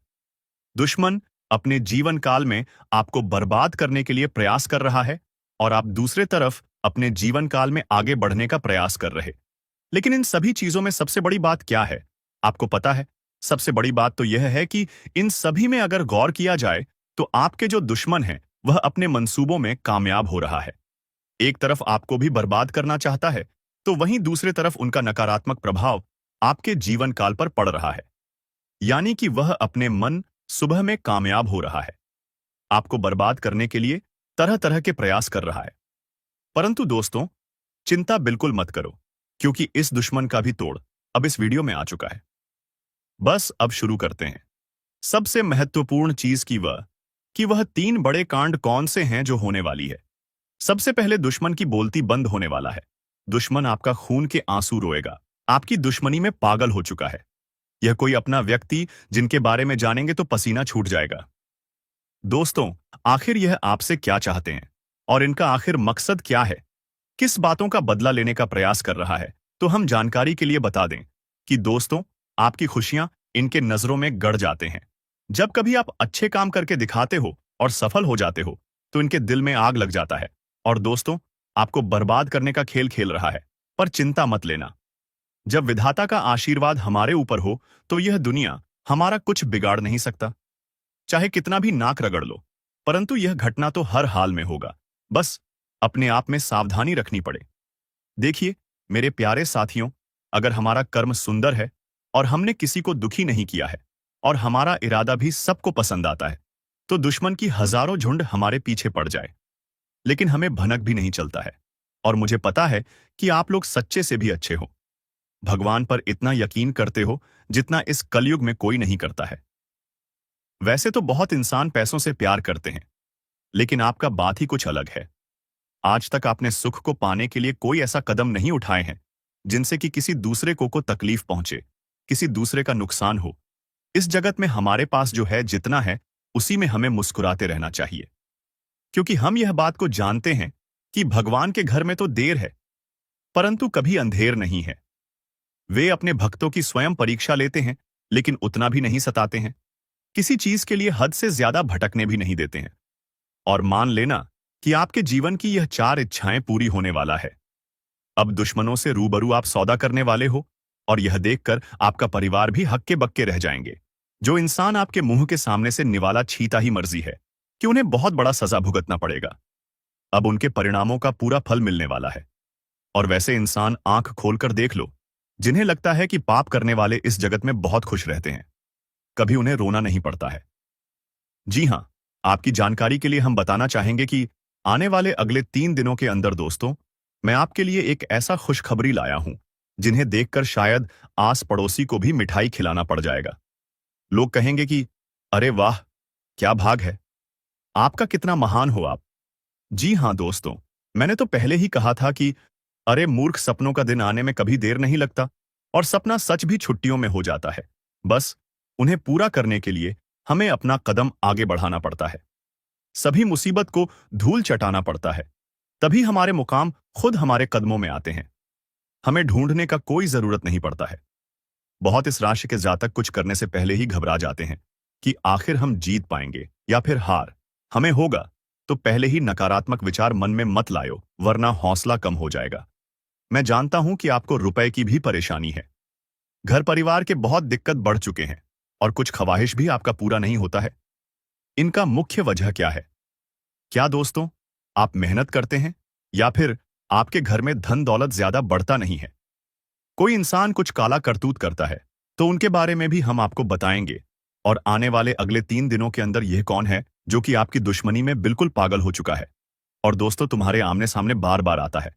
दुश्मन अपने जीवन काल में आपको बर्बाद करने के लिए प्रयास कर रहा है, और आप दूसरे तरफ अपने जीवन काल में आगे बढ़ने का प्रयास कर रहे। लेकिन इन सभी चीजों में सबसे बड़ी बात क्या है, आपको पता है? सबसे बड़ी बात तो यह है कि इन सभी में अगर गौर किया जाए तो आपके जो दुश्मन है वह अपने मंसूबों में कामयाब हो रहा है। एक तरफ आपको भी बर्बाद करना चाहता है, तो वहीं दूसरे तरफ उनका नकारात्मक प्रभाव आपके जीवन काल पर पड़ रहा है। यानी कि वह अपने मन सुबह में कामयाब हो रहा है, आपको बर्बाद करने के लिए तरह तरह के प्रयास कर रहा है। परंतु दोस्तों, चिंता बिल्कुल मत करो, क्योंकि इस दुश्मन का भी तोड़ अब इस वीडियो में आ चुका है। बस अब शुरू करते हैं। सबसे महत्वपूर्ण चीज कि वह 3 बड़े कांड कौन से हैं जो होने वाली है। सबसे पहले दुश्मन की बोलती बंद होने वाला है। दुश्मन आपका खून के आंसू रोएगा, आपकी दुश्मनी में पागल हो चुका है। यह कोई अपना व्यक्ति जिनके बारे में जानेंगे तो पसीना छूट जाएगा। दोस्तों, आखिर यह आपसे क्या चाहते हैं और इनका आखिर मकसद क्या है? किस बातों का बदला लेने का प्रयास कर रहा है? तो हम जानकारी के लिए बता दें कि दोस्तों, आपकी खुशियां इनके नजरों में गड़ जाते हैं। जब कभी आप अच्छे काम करके दिखाते हो और सफल हो जाते हो, तो इनके दिल में आग लग जाता है और दोस्तों, आपको बर्बाद करने का खेल खेल रहा है। पर चिंता मत लेना, जब विधाता का आशीर्वाद हमारे ऊपर हो तो यह दुनिया हमारा कुछ बिगाड़ नहीं सकता। चाहे कितना भी नाक रगड़ लो, परंतु यह घटना तो हर हाल में होगा। बस अपने आप में सावधानी रखनी पड़े। देखिए मेरे प्यारे साथियों, अगर हमारा कर्म सुंदर है और हमने किसी को दुखी नहीं किया है और हमारा इरादा भी सबको पसंद आता है, तो दुश्मन की हजारों झुंड हमारे पीछे पड़ जाए, लेकिन हमें भनक भी नहीं चलता है। और मुझे पता है कि आप लोग सच्चे से भी अच्छे हो, भगवान पर इतना यकीन करते हो जितना इस कलयुग में कोई नहीं करता है। वैसे तो बहुत इंसान पैसों से प्यार करते हैं, लेकिन आपका बात ही कुछ अलग है। आज तक आपने सुख को पाने के लिए कोई ऐसा कदम नहीं उठाए हैं जिनसे कि किसी दूसरे को तकलीफ पहुंचे, किसी दूसरे का नुकसान हो। इस जगत में हमारे पास जो है, जितना है, उसी में हमें मुस्कुराते रहना चाहिए, क्योंकि हम यह बात को जानते हैं कि भगवान के घर में तो देर है, परंतु कभी अंधेर नहीं है। वे अपने भक्तों की स्वयं परीक्षा लेते हैं, लेकिन उतना भी नहीं सताते हैं। किसी चीज के लिए हद से ज्यादा भटकने भी नहीं देते हैं। और मान लेना कि आपके जीवन की यह 4 इच्छाएं पूरी होने वाला है। अब दुश्मनों से रूबरू आप सौदा करने वाले हो, और यह देखकर आपका परिवार भी हक्के बक्के रह जाएंगे। जो इंसान आपके मुंह के सामने से निवाला छीता ही मर्जी है कि उन्हें बहुत बड़ा सजा भुगतना पड़ेगा, अब उनके परिणामों का पूरा फल मिलने वाला है। और वैसे इंसान आंख खोलकर देख लो जिन्हें लगता है कि पाप करने वाले इस जगत में बहुत खुश रहते हैं। कभी उन्हें रोना नहीं पड़ता है। जी हां, आपकी जानकारी के लिए हम बताना चाहेंगे कि आने वाले अगले 3 दिनों के अंदर दोस्तों, मैं आपके लिए एक ऐसा खुशखबरी लाया हूं, जिन्हें देखकर शायद आस पड़ोसी को भी मिठाई खिलाना पड़ जाएगा। लोग कहेंगे कि अरे वाह, क्या भाग है, आपका कितना महान हो आप। जी हां दोस्तों, मैंने तो पहले ही कहा था कि अरे मूर्ख, सपनों का दिन आने में कभी देर नहीं लगता और सपना सच भी छुट्टियों में हो जाता है। बस उन्हें पूरा करने के लिए हमें अपना कदम आगे बढ़ाना पड़ता है। सभी मुसीबत को धूल चटाना पड़ता है, तभी हमारे मुकाम खुद हमारे कदमों में आते हैं। हमें ढूंढने का कोई जरूरत नहीं पड़ता है। बहुत इस राशि के जातक कुछ करने से पहले ही घबरा जाते हैं कि आखिर हम जीत पाएंगे या फिर हार हमें होगा। तो पहले ही नकारात्मक विचार मन में मत लायो, वरना हौसला कम हो जाएगा। मैं जानता हूं कि आपको रुपए की भी परेशानी है, घर परिवार के बहुत दिक्कत बढ़ चुके हैं और कुछ ख्वाहिश भी आपका पूरा नहीं होता है। इनका मुख्य वजह क्या है? क्या दोस्तों, आप मेहनत करते हैं या फिर आपके घर में धन दौलत ज्यादा बढ़ता नहीं है? कोई इंसान कुछ काला करतूत करता है तो उनके बारे में भी हम आपको बताएंगे। और आने वाले अगले 3 दिनों के अंदर यह कौन है जो कि आपकी दुश्मनी में बिल्कुल पागल हो चुका है और दोस्तों तुम्हारे आमने सामने बार बार आता है,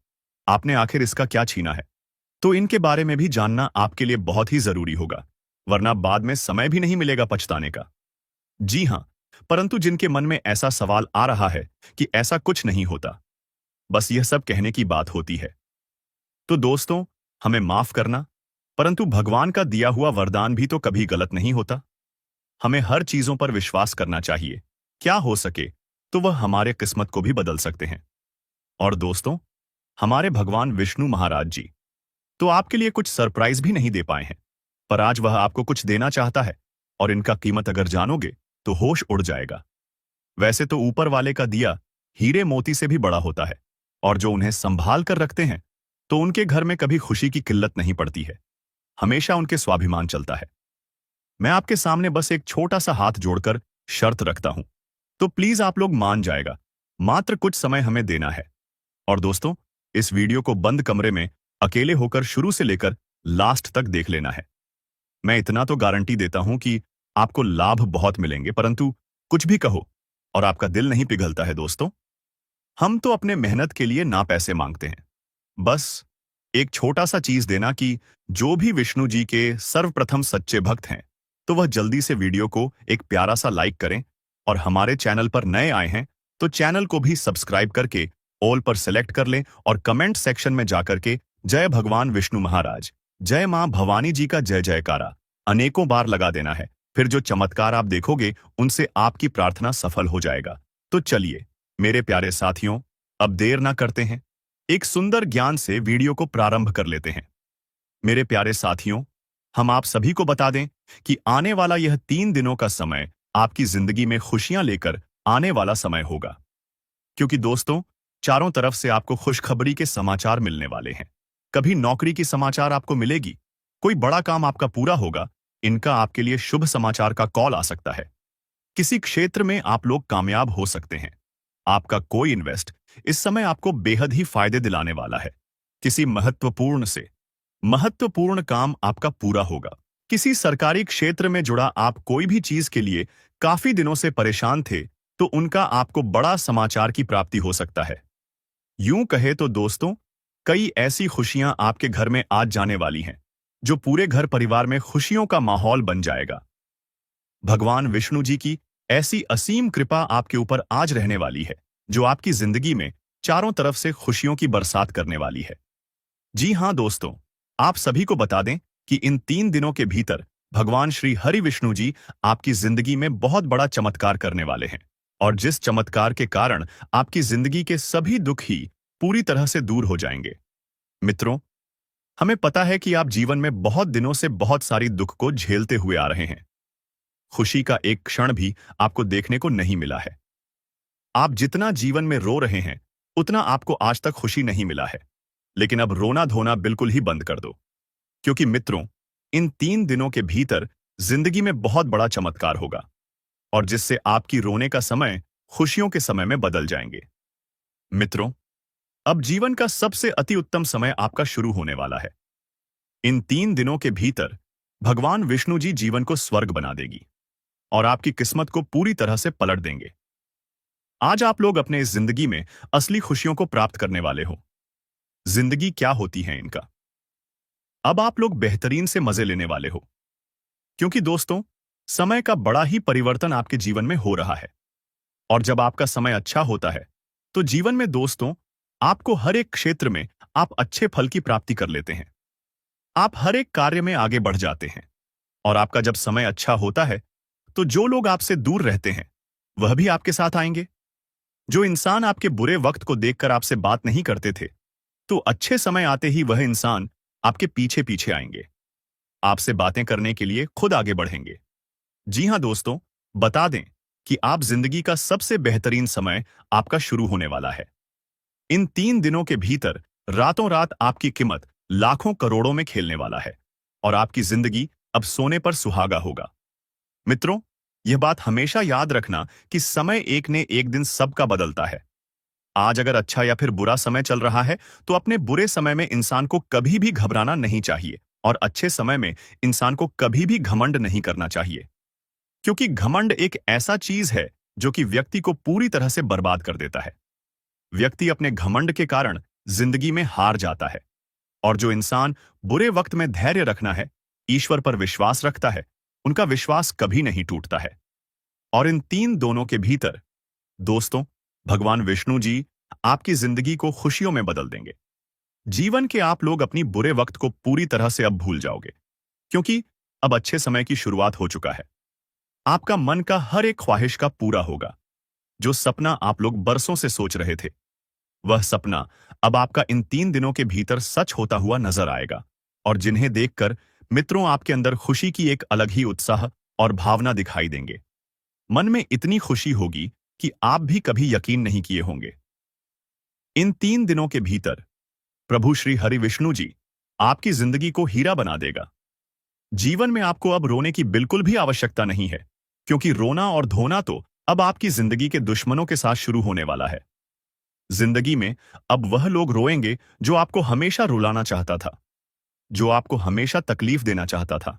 आपने आखिर इसका क्या छीना है? तो इनके बारे में भी जानना आपके लिए बहुत ही जरूरी होगा, वरना बाद में समय भी नहीं मिलेगा पछताने का। जी हां, परंतु जिनके मन में ऐसा सवाल आ रहा है कि ऐसा कुछ नहीं होता, बस यह सब कहने की बात होती है, तो दोस्तों हमें माफ करना, परंतु भगवान का दिया हुआ वरदान भी तो कभी गलत नहीं होता। हमें हर चीजों पर विश्वास करना चाहिए, क्या हो सके तो वह हमारे किस्मत को भी बदल सकते हैं। और दोस्तों, हमारे भगवान विष्णु महाराज जी तो आपके लिए कुछ सरप्राइज भी नहीं दे पाए हैं, पर आज वह आपको कुछ देना चाहता है और इनका कीमत अगर जानोगे तो होश उड़ जाएगा। वैसे तो ऊपर वाले का दिया हीरे मोती से भी बड़ा होता है और जो उन्हें संभाल कर रखते हैं तो उनके घर में कभी खुशी की किल्लत नहीं पड़ती है, हमेशा उनके स्वाभिमान चलता है। मैं आपके सामने बस एक छोटा सा हाथ जोड़कर शर्त रखता हूं, तो प्लीज आप लोग मान जाएगा, मात्र कुछ समय हमें देना है। और दोस्तों, इस वीडियो को बंद कमरे में अकेले होकर शुरू से लेकर लास्ट तक देख लेना है। मैं इतना तो गारंटी देता हूं कि आपको लाभ बहुत मिलेंगे, परंतु कुछ भी कहो और आपका दिल नहीं पिघलता है दोस्तों। हम तो अपने मेहनत के लिए ना पैसे मांगते हैं, बस एक छोटा सा चीज देना कि जो भी विष्णु जी के सर्वप्रथम सच्चे भक्त हैं तो वह जल्दी से वीडियो को एक प्यारा सा लाइक करें और हमारे चैनल पर नए आए हैं तो चैनल को भी सब्सक्राइब करके ऑल पर सेलेक्ट कर लें और कमेंट सेक्शन में जाकर के जय भगवान विष्णु महाराज, जय मां भवानी जी का जय जयकारा अनेकों बार लगा देना है। फिर जो चमत्कार आप देखोगे उनसे आपकी प्रार्थना सफल हो जाएगा। तो चलिए मेरे प्यारे साथियों, अब देर ना करते हैं, एक सुंदर ज्ञान से वीडियो को प्रारंभ कर लेते हैं। मेरे प्यारे साथियों, हम आप सभी को बता दें कि आने वाला यह 3 दिनों का समय आपकी जिंदगी में खुशियां लेकर आने वाला समय होगा, क्योंकि दोस्तों चारों तरफ से आपको खुशखबरी के समाचार मिलने वाले हैं। कभी नौकरी की समाचार आपको मिलेगी, कोई बड़ा काम आपका पूरा होगा, इनका आपके लिए शुभ समाचार का कॉल आ सकता है। किसी क्षेत्र में आप लोग कामयाब हो सकते हैं। आपका कोई इन्वेस्ट इस समय आपको बेहद ही फायदे दिलाने वाला है। किसी महत्वपूर्ण काम आपका पूरा होगा। किसी सरकारी क्षेत्र में जुड़ा आप कोई भी चीज के लिए काफी दिनों से परेशान थे तो उनका आपको बड़ा समाचार की प्राप्ति हो सकता है। यूं कहे तो दोस्तों, कई ऐसी खुशियां आपके घर में आज जाने वाली हैं जो पूरे घर परिवार में खुशियों का माहौल बन जाएगा। भगवान विष्णु जी की ऐसी असीम कृपा आपके ऊपर आज रहने वाली है जो आपकी जिंदगी में चारों तरफ से खुशियों की बरसात करने वाली है। जी हां दोस्तों, आप सभी को बता दें कि इन 3 दिनों के भीतर भगवान श्री हरि विष्णु जी आपकी जिंदगी में बहुत बड़ा चमत्कार करने वाले हैं और जिस चमत्कार के कारण आपकी जिंदगी के सभी दुख ही पूरी तरह से दूर हो जाएंगे। मित्रों, हमें पता है कि आप जीवन में बहुत दिनों से बहुत सारी दुख को झेलते हुए आ रहे हैं। खुशी का एक क्षण भी आपको देखने को नहीं मिला है। आप जितना जीवन में रो रहे हैं उतना आपको आज तक खुशी नहीं मिला है। लेकिन अब रोना धोना बिल्कुल ही बंद कर दो, क्योंकि मित्रों इन 3 दिनों के भीतर जिंदगी में बहुत बड़ा चमत्कार होगा और जिससे आपकी रोने का समय खुशियों के समय में बदल जाएंगे। मित्रों, अब जीवन का सबसे अति उत्तम समय आपका शुरू होने वाला है। इन 3 दिनों के भीतर भगवान विष्णु जी जीवन को स्वर्ग बना देगी और आपकी किस्मत को पूरी तरह से पलट देंगे। आज आप लोग अपने इस जिंदगी में असली खुशियों को प्राप्त करने वाले हो। जिंदगी क्या होती है इनका, अब आप लोग बेहतरीन से मजे लेने वाले हो। क्योंकि दोस्तों, समय का बड़ा ही परिवर्तन आपके जीवन में हो रहा है। और जब आपका समय अच्छा होता है तो जीवन में दोस्तों, आपको हर एक क्षेत्र में आप अच्छे फल की प्राप्ति कर लेते हैं। आप हर एक कार्य में आगे बढ़ जाते हैं। और आपका जब समय अच्छा होता है तो जो लोग आपसे दूर रहते हैं वह भी आपके साथ आएंगे। जो इंसान आपके बुरे वक्त को देखकर आपसे बात नहीं करते थे, तो अच्छे समय आते ही वह इंसान आपके पीछे पीछे आएंगे, आपसे बातें करने के लिए खुद आगे बढ़ेंगे। जी हां दोस्तों, बता दें कि आप जिंदगी का सबसे बेहतरीन समय आपका शुरू होने वाला है। इन 3 दिनों के भीतर रातों रात आपकी कीमत लाखों करोड़ों में खेलने वाला है और आपकी जिंदगी अब सोने पर सुहागा होगा। मित्रों, यह बात हमेशा याद रखना कि समय एक ने एक दिन सबका बदलता है। आज अगर अच्छा या फिर बुरा समय चल रहा है तो अपने बुरे समय में इंसान को कभी भी घबराना नहीं चाहिए और अच्छे समय में इंसान को कभी भी घमंड नहीं करना चाहिए। क्योंकि घमंड एक ऐसा चीज है जो कि व्यक्ति को पूरी तरह से बर्बाद कर देता है। व्यक्ति अपने घमंड के कारण जिंदगी में हार जाता है। और जो इंसान बुरे वक्त में धैर्य रखना है, ईश्वर पर विश्वास रखता है, उनका विश्वास कभी नहीं टूटता है। और इन 3 दोनों के भीतर दोस्तों, भगवान विष्णु जी आपकी जिंदगी को खुशियों में बदल देंगे। जीवन के आप लोग अपनी बुरे वक्त को पूरी तरह से अब भूल जाओगे, क्योंकि अब अच्छे समय की शुरुआत हो चुका है। आपका मन का हर एक ख्वाहिश का पूरा होगा। जो सपना आप लोग बरसों से सोच रहे थे, वह सपना अब आपका इन 3 दिनों के भीतर सच होता हुआ नजर आएगा। और जिन्हें देखकर मित्रों आपके अंदर खुशी की एक अलग ही उत्साह और भावना दिखाई देंगे। मन में इतनी खुशी होगी कि आप भी कभी यकीन नहीं किए होंगे। इन 3 दिनों के भीतर प्रभु श्री हरि विष्णु जी आपकी जिंदगी को हीरा बना देगा। जीवन में आपको अब रोने की बिल्कुल भी आवश्यकता नहीं है, क्योंकि रोना और धोना तो अब आपकी जिंदगी के दुश्मनों के साथ शुरू होने वाला है। जिंदगी में अब वह लोग रोएंगे जो आपको हमेशा रुलाना चाहता था, जो आपको हमेशा तकलीफ देना चाहता था,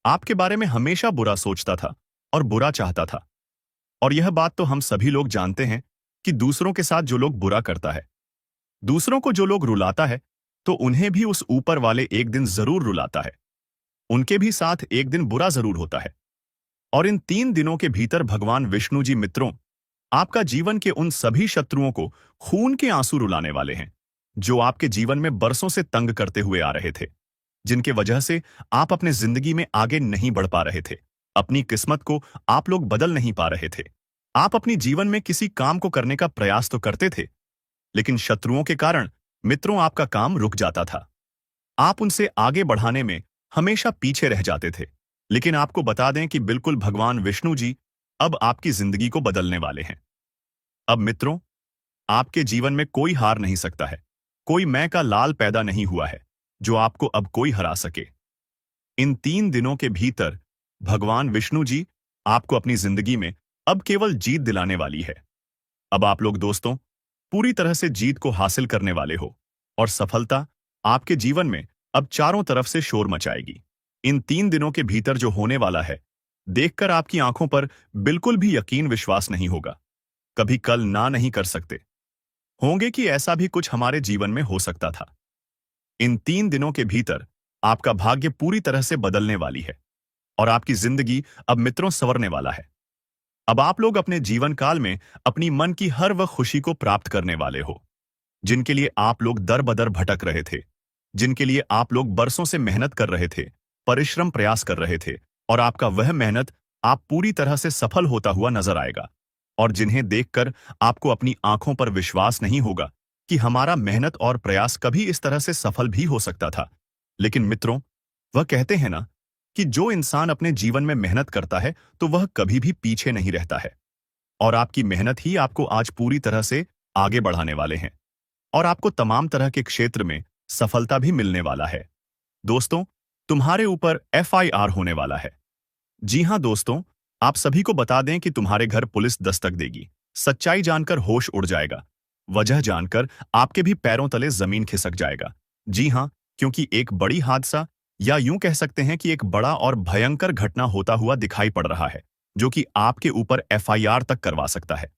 आपके बारे में हमेशा बुरा सोचता था और बुरा चाहता था। और यह बात तो हम सभी लोग जानते हैं कि दूसरों के साथ जो लोग बुरा करता है, दूसरों को जो लोग रुलाता है, तो उन्हें भी उस ऊपर वाले एक दिन जरूर रुलाता है। उनके भी साथ एक दिन बुरा जरूर होता है। और इन 3 दिनों के भीतर भगवान विष्णु जी मित्रों आपका जीवन के उन सभी शत्रुओं को खून के आंसू रुलाने वाले हैं, जो आपके जीवन में बरसों से तंग करते हुए आ रहे थे, जिनके वजह से आप अपने जिंदगी में आगे नहीं बढ़ पा रहे थे। अपनी किस्मत को आप लोग बदल नहीं पा रहे थे। आप अपनी जीवन में किसी काम को करने का प्रयास तो करते थे, लेकिन शत्रुओं के कारण मित्रों आपका काम रुक जाता था। आप उनसे आगे बढ़ाने में हमेशा पीछे रह जाते थे। लेकिन आपको बता दें कि बिल्कुल भगवान विष्णु जी अब आपकी जिंदगी को बदलने वाले हैं। अब मित्रों, आपके जीवन में कोई हार नहीं सकता है। कोई मैं का लाल पैदा नहीं हुआ है जो आपको अब कोई हरा सके। इन 3 दिनों के भीतर भगवान विष्णु जी आपको अपनी जिंदगी में अब केवल जीत दिलाने वाली है। अब आप लोग दोस्तों पूरी तरह से जीत को हासिल करने वाले हो और सफलता आपके जीवन में अब चारों तरफ से शोर मचाएगी। इन 3 दिनों के भीतर जो होने वाला है, देखकर आपकी आंखों पर बिल्कुल भी यकीन विश्वास नहीं होगा। कभी कल ना नहीं कर सकते होंगे कि ऐसा भी कुछ हमारे जीवन में हो सकता था। इन 3 दिनों के भीतर आपका भाग्य पूरी तरह से बदलने वाली है और आपकी जिंदगी अब मित्रों संवरने वाला है। अब आप लोग अपने जीवन काल में अपनी मन की हर वह खुशी को प्राप्त करने वाले हो, जिनके लिए आप लोग दर बदर भटक रहे थे, जिनके लिए आप लोग बरसों से मेहनत कर रहे थे, परिश्रम प्रयास कर रहे थे, और आपका वह मेहनत आप पूरी तरह से सफल होता हुआ नजर आएगा। और जिन्हें देखकर आपको अपनी आंखों पर विश्वास नहीं होगा कि हमारा मेहनत और प्रयास कभी इस तरह से सफल भी हो सकता था। लेकिन मित्रों, वह कहते हैं ना कि जो इंसान अपने जीवन में मेहनत करता है तो वह कभी भी पीछे नहीं रहता है। और आपकी मेहनत ही आपको आज पूरी तरह से आगे बढ़ाने वाले हैं और आपको तमाम तरह के क्षेत्र में सफलता भी मिलने वाला है। दोस्तों, तुम्हारे ऊपर FIR होने वाला है। जी हां दोस्तों, आप सभी को बता दें कि तुम्हारे घर पुलिस दस्तक देगी। सच्चाई जानकर होश उड़ जाएगा। वजह जानकर आपके भी पैरों तले जमीन खिसक जाएगा। जी हां, क्योंकि एक बड़ी हादसा या यूं कह सकते हैं कि एक बड़ा और भयंकर घटना होता हुआ दिखाई पड़ रहा है, जो कि आपके ऊपर एफआईआर तक करवा सकता है।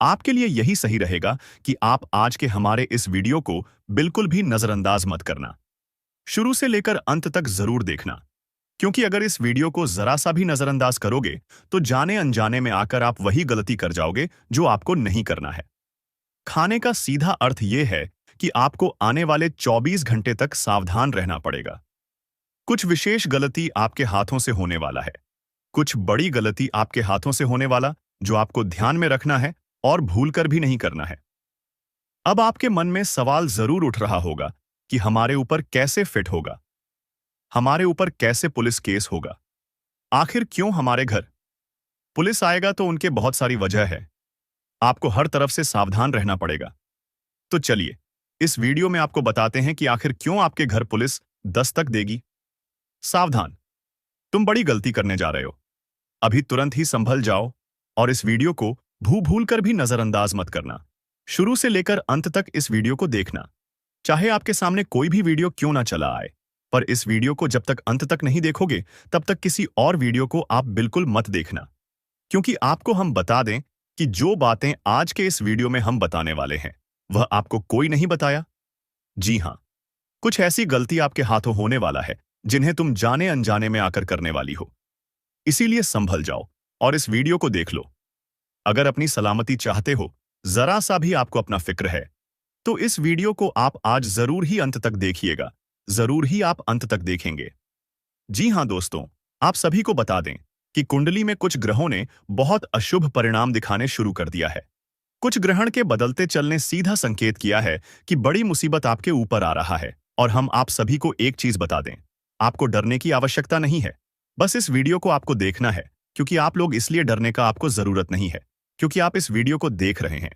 आपके लिए यही सही रहेगा कि आप आज के हमारे इस वीडियो को बिल्कुल भी नजरअंदाज मत करना। शुरू से लेकर अंत तक जरूर देखना, क्योंकि अगर इस वीडियो को जरा सा भी नजरअंदाज करोगे तो जाने अनजाने में आकर आप वही गलती कर जाओगे जो आपको नहीं करना है। खाने का सीधा अर्थ यह है कि आपको आने वाले 24 घंटे तक सावधान रहना पड़ेगा। कुछ विशेष गलती आपके हाथों से होने वाला है, कुछ बड़ी गलती आपके हाथों से होने वाला, जो आपको ध्यान में रखना है और भूलकर भी नहीं करना है। अब आपके मन में सवाल जरूर उठ रहा होगा कि हमारे ऊपर कैसे फिट होगा, हमारे ऊपर कैसे पुलिस केस होगा, आखिर क्यों हमारे घर पुलिस आएगा। तो उनके बहुत सारी वजह है, आपको हर तरफ से सावधान रहना पड़ेगा। तो चलिए इस वीडियो में आपको बताते हैं कि आखिर क्यों आपके घर पुलिस दस्तक देगी। सावधान, तुम बड़ी गलती करने जा रहे हो। अभी तुरंत ही संभल जाओ और इस वीडियो को भूल कर भी नजरअंदाज मत करना। शुरू से लेकर अंत तक इस वीडियो को देखना, चाहे आपके सामने कोई भी वीडियो क्यों ना चला आए। पर इस वीडियो को जब तक अंत तक नहीं देखोगे तब तक किसी और वीडियो को आप बिल्कुल मत देखना, क्योंकि आपको हम बता दें कि जो बातें आज के इस वीडियो में हम बताने वाले हैं वह आपको कोई नहीं बताया। जी हां, कुछ ऐसी गलती आपके हाथों होने वाला है जिन्हें तुम जाने अनजाने में आकर करने वाली हो। इसीलिए संभल जाओ और इस वीडियो को देख लो। अगर अपनी सलामती चाहते हो, जरा सा भी आपको अपना फिक्र है, तो इस वीडियो को आप आज जरूर ही अंत तक देखिएगा, जरूर ही आप अंत तक देखेंगे। जी हां दोस्तों, आप सभी को बता दें कि कुंडली में कुछ ग्रहों ने बहुत अशुभ परिणाम दिखाने शुरू कर दिया है। कुछ ग्रहण के बदलते चलने सीधा संकेत किया है कि बड़ी मुसीबत आपके ऊपर आ रहा है। और हम आप सभी को एक चीज बता दें, आपको डरने की आवश्यकता नहीं है। बस इस वीडियो को आपको देखना है, क्योंकि आप लोग इसलिए डरने का आपको जरूरत नहीं है, क्योंकि आप इस वीडियो को देख रहे हैं।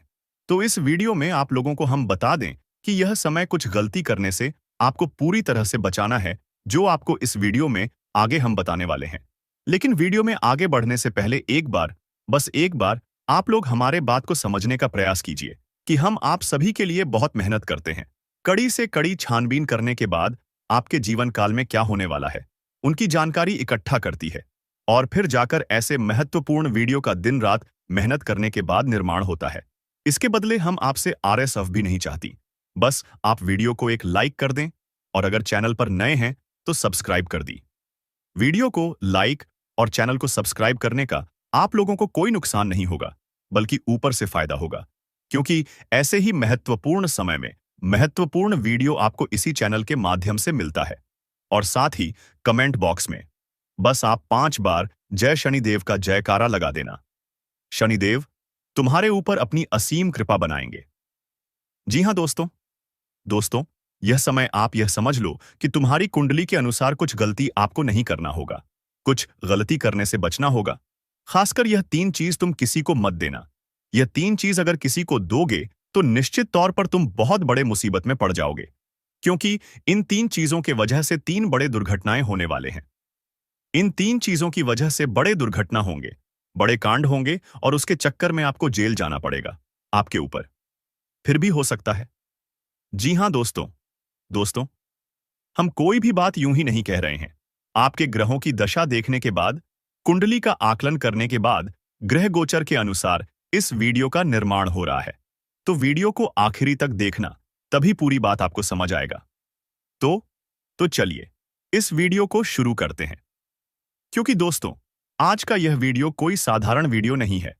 तो इस वीडियो में आप लोगों को हम बता दें कि यह समय कुछ गलती करने से आपको पूरी तरह से बचाना है, जो आपको इस वीडियो में आगे हम बताने वाले हैं। लेकिन वीडियो में आगे बढ़ने से पहले एक बार, बस एक बार आप लोग हमारे बात को समझने का प्रयास कीजिए कि हम आप सभी के लिए बहुत मेहनत करते हैं। कड़ी से कड़ी छानबीन करने के बाद आपके जीवन काल में क्या होने वाला है उनकी जानकारी इकट्ठा करती है, और फिर जाकर ऐसे महत्वपूर्ण वीडियो का दिन रात मेहनत करने के बाद निर्माण होता है। इसके बदले हम आपसे आरएसएफ भी नहीं चाहती। बस आप वीडियो को एक लाइक कर दें, और अगर चैनल पर नए हैं तो सब्सक्राइब कर दी। वीडियो को लाइक और चैनल को सब्सक्राइब करने का आप लोगों को कोई नुकसान नहीं होगा, बल्कि ऊपर से फायदा होगा, क्योंकि ऐसे ही महत्वपूर्ण समय में महत्वपूर्ण वीडियो आपको इसी चैनल के माध्यम से मिलता है। और साथ ही कमेंट बॉक्स में बस आप 5 बार जय शनिदेव का जयकारा लगा देना। शनिदेव तुम्हारे ऊपर अपनी असीम कृपा बनाएंगे। जी हां दोस्तों, यह समय आप यह समझ लो कि तुम्हारी कुंडली के अनुसार कुछ गलती आपको नहीं करना होगा, कुछ गलती करने से बचना होगा। खासकर यह 3 चीज तुम किसी को मत देना। यह 3 चीज अगर किसी को दोगे तो निश्चित तौर पर तुम बहुत बड़े मुसीबत में पड़ जाओगे, क्योंकि इन 3 चीजों के वजह से 3 बड़े दुर्घटनाएं होने वाले हैं। इन 3 चीजों की वजह से बड़े दुर्घटना होंगे, बड़े कांड होंगे, और उसके चक्कर में आपको जेल जाना पड़ेगा। आपके ऊपर फिर भी हो सकता है। जी हां दोस्तों, हम कोई भी बात यूं ही नहीं कह रहे हैं। आपके ग्रहों की दशा देखने के बाद, कुंडली का आकलन करने के बाद, ग्रह गोचर के अनुसार इस वीडियो का निर्माण हो रहा है। तो वीडियो को आखिरी तक देखना, तभी पूरी बात आपको समझ आएगा। तो चलिए इस वीडियो को शुरू करते हैं। क्योंकि दोस्तों, आज का यह वीडियो कोई साधारण वीडियो नहीं है।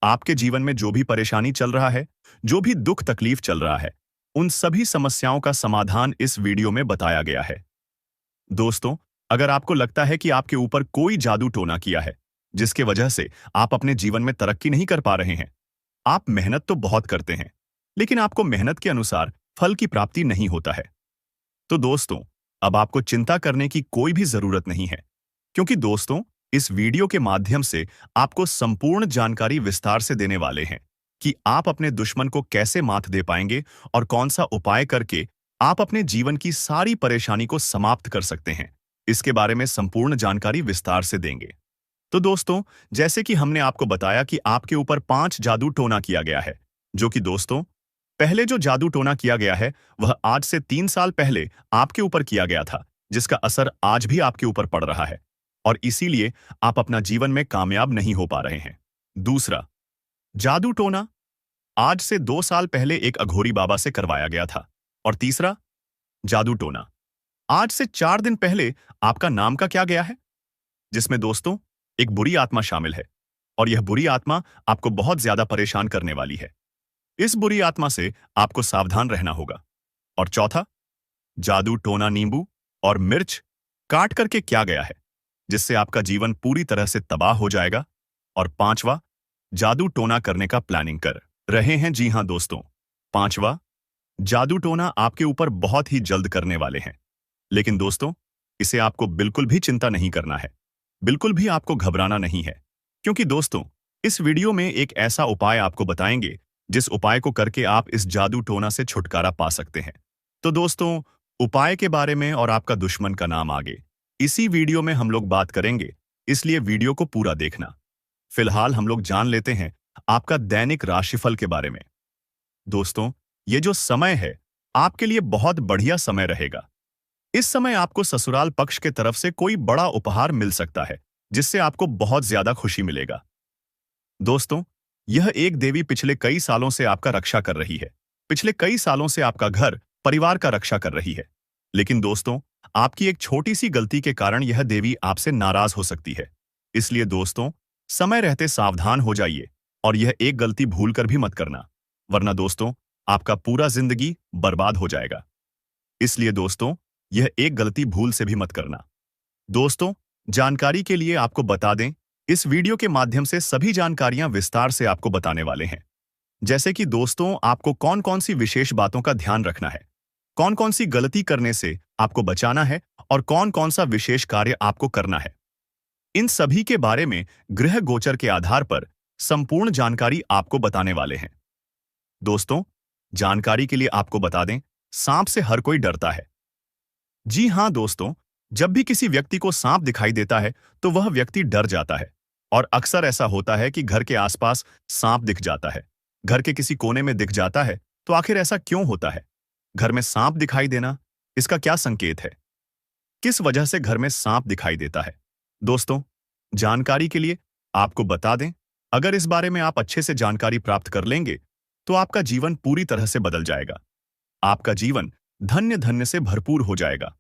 आपके जीवन में जो भी परेशानी चल रहा है, जो भी दुख तकलीफ चल रहा है, उन सभी समस्याओं का समाधान इस वीडियो में बताया गया है। दोस्तों, अगर आपको लगता है कि आपके ऊपर कोई जादू टोना किया है, जिसके वजह से आप अपने जीवन में तरक्की नहीं कर पा रहे हैं, आप मेहनत तो बहुत करते हैं, लेकिन आपको मेहनत के अनुसार फल की प्राप्ति नहीं होता है, तो दोस्तों, अब आपको चिंता करने की कोई भी जरूरत नहीं है। क्योंकि दोस्तों, इस वीडियो के माध्यम से आपको संपूर्ण जानकारी विस्तार से देने वाले हैं कि आप अपने दुश्मन को कैसे मात दे पाएंगे और कौन सा उपाय करके आप अपने जीवन की सारी परेशानी को समाप्त कर सकते हैं। इसके बारे में संपूर्ण जानकारी विस्तार से देंगे। तो दोस्तों, जैसे कि हमने आपको बताया कि आपके ऊपर 5 जादू टोना किया गया है, जो कि दोस्तों, पहले जो जादू टोना किया गया है वह आज से 3 साल पहले आपके ऊपर किया गया था, जिसका असर आज भी आपके ऊपर पड़ रहा है और इसीलिए आप अपना जीवन में कामयाब नहीं हो पा रहे हैं। दूसरा, जादू टोना आज से 2 साल पहले एक अघोरी बाबा से करवाया गया था। और तीसरा, जादू टोना आज से 4 दिन पहले आपका नाम का क्या गया है, जिसमें दोस्तों एक बुरी आत्मा शामिल है और यह बुरी आत्मा आपको बहुत ज्यादा परेशान करने वाली है। इस बुरी आत्मा से आपको सावधान रहना होगा। और चौथा, जादू टोना नींबू और मिर्च काट करके क्या गया है, जिससे आपका जीवन पूरी तरह से तबाह हो जाएगा। और पांचवा, जादू टोना करने का प्लानिंग कर रहे हैं। जी हां दोस्तों, पांचवा, जादू टोना आपके ऊपर बहुत ही जल्द करने वाले हैं। लेकिन दोस्तों, इसे आपको बिल्कुल भी चिंता नहीं करना है, बिल्कुल भी आपको घबराना नहीं है, क्योंकि दोस्तों इस वीडियो में एक ऐसा उपाय आपको बताएंगे जिस उपाय को करके आप इस जादू टोना से छुटकारा पा सकते हैं। तो दोस्तों, उपाय के बारे में और आपका दुश्मन का नाम आगे इसी वीडियो में हम लोग बात करेंगे, इसलिए वीडियो को पूरा देखना। फिलहाल हम लोग जान लेते हैं आपका दैनिक राशिफल के बारे में। दोस्तों, ये जो समय है आपके लिए बहुत बढ़िया समय रहेगा। इस समय आपको ससुराल पक्ष के तरफ से कोई बड़ा उपहार मिल सकता है, जिससे आपको बहुत ज्यादा खुशी मिलेगा। दोस्तों, यह एक देवी पिछले कई सालों से आपका रक्षा कर रही है। पिछले कई सालों से आपका घर परिवार का रक्षा कर रही है। लेकिन दोस्तों, आपकी एक छोटी सी गलती के कारण यह देवी आपसे नाराज हो सकती है। इसलिए दोस्तों, समय रहते सावधान हो जाइए और यह एक गलती भूल कर भी मत करना, वरना दोस्तों आपका पूरा जिंदगी बर्बाद हो जाएगा। इसलिए दोस्तों, यह एक गलती भूल से भी मत करना। दोस्तों, जानकारी के लिए आपको बता दें, इस वीडियो के माध्यम से सभी जानकारियां विस्तार से आपको बताने वाले हैं। जैसे कि दोस्तों, आपको कौन कौन सी विशेष बातों का ध्यान रखना है, कौन कौन सी गलती करने से आपको बचाना है और कौन कौन सा विशेष कार्य आपको करना है। इन सभी के बारे में ग्रह गोचर के आधार पर संपूर्ण जानकारी आपको बताने वाले हैं। दोस्तों, जानकारी के लिए आपको बता दें, सांप से हर कोई डरता है। जी हां दोस्तों, जब भी किसी व्यक्ति को सांप दिखाई देता है तो वह व्यक्ति डर जाता है। और अक्सर ऐसा होता है कि घर के आसपास सांप दिख जाता है, घर के किसी कोने में दिख जाता है। तो आखिर ऐसा क्यों होता है? घर में सांप दिखाई देना, इसका क्या संकेत है? किस वजह से घर में सांप दिखाई देता है? दोस्तों, जानकारी के लिए आपको बता दें, अगर इस बारे में आप अच्छे से जानकारी प्राप्त कर लेंगे तो आपका जीवन पूरी तरह से बदल जाएगा। आपका जीवन धन्य धन्य से भरपूर हो जाएगा।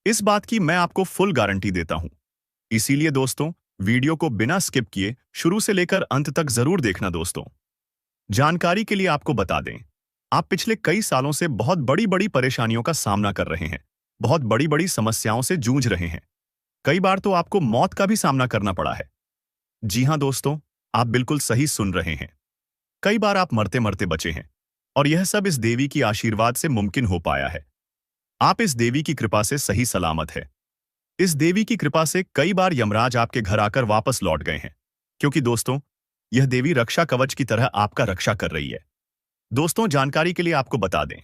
इस बात की मैं आपको फुल गारंटी देता हूं। इसीलिए दोस्तों, वीडियो को बिना स्किप किए शुरू से लेकर अंत तक जरूर देखना। दोस्तों, जानकारी के लिए आपको बता दें, आप पिछले कई सालों से बहुत बड़ी बड़ी परेशानियों का सामना कर रहे हैं, बहुत बड़ी बड़ी समस्याओं से जूझ रहे हैं। कई बार तो आपको मौत का भी सामना करना पड़ा है। जी हां दोस्तों, आप बिल्कुल सही सुन रहे हैं। कई बार आप मरते मरते बचे हैं और यह सब इस देवी की आशीर्वाद से मुमकिन हो पाया है। आप इस देवी की कृपा से सही सलामत है। इस देवी की कृपा से कई बार यमराज आपके घर आकर वापस लौट गए हैं, क्योंकि दोस्तों यह देवी रक्षा कवच की तरह आपका रक्षा कर रही है। दोस्तों, जानकारी के लिए आपको बता दें,